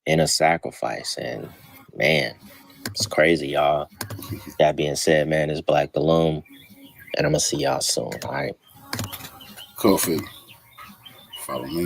[SPEAKER 6] in a sacrifice. And man, it's crazy, y'all. That being said, man, it's Black Balloon, and I'm gonna see y'all soon. All right.
[SPEAKER 1] Coffee. Follow me.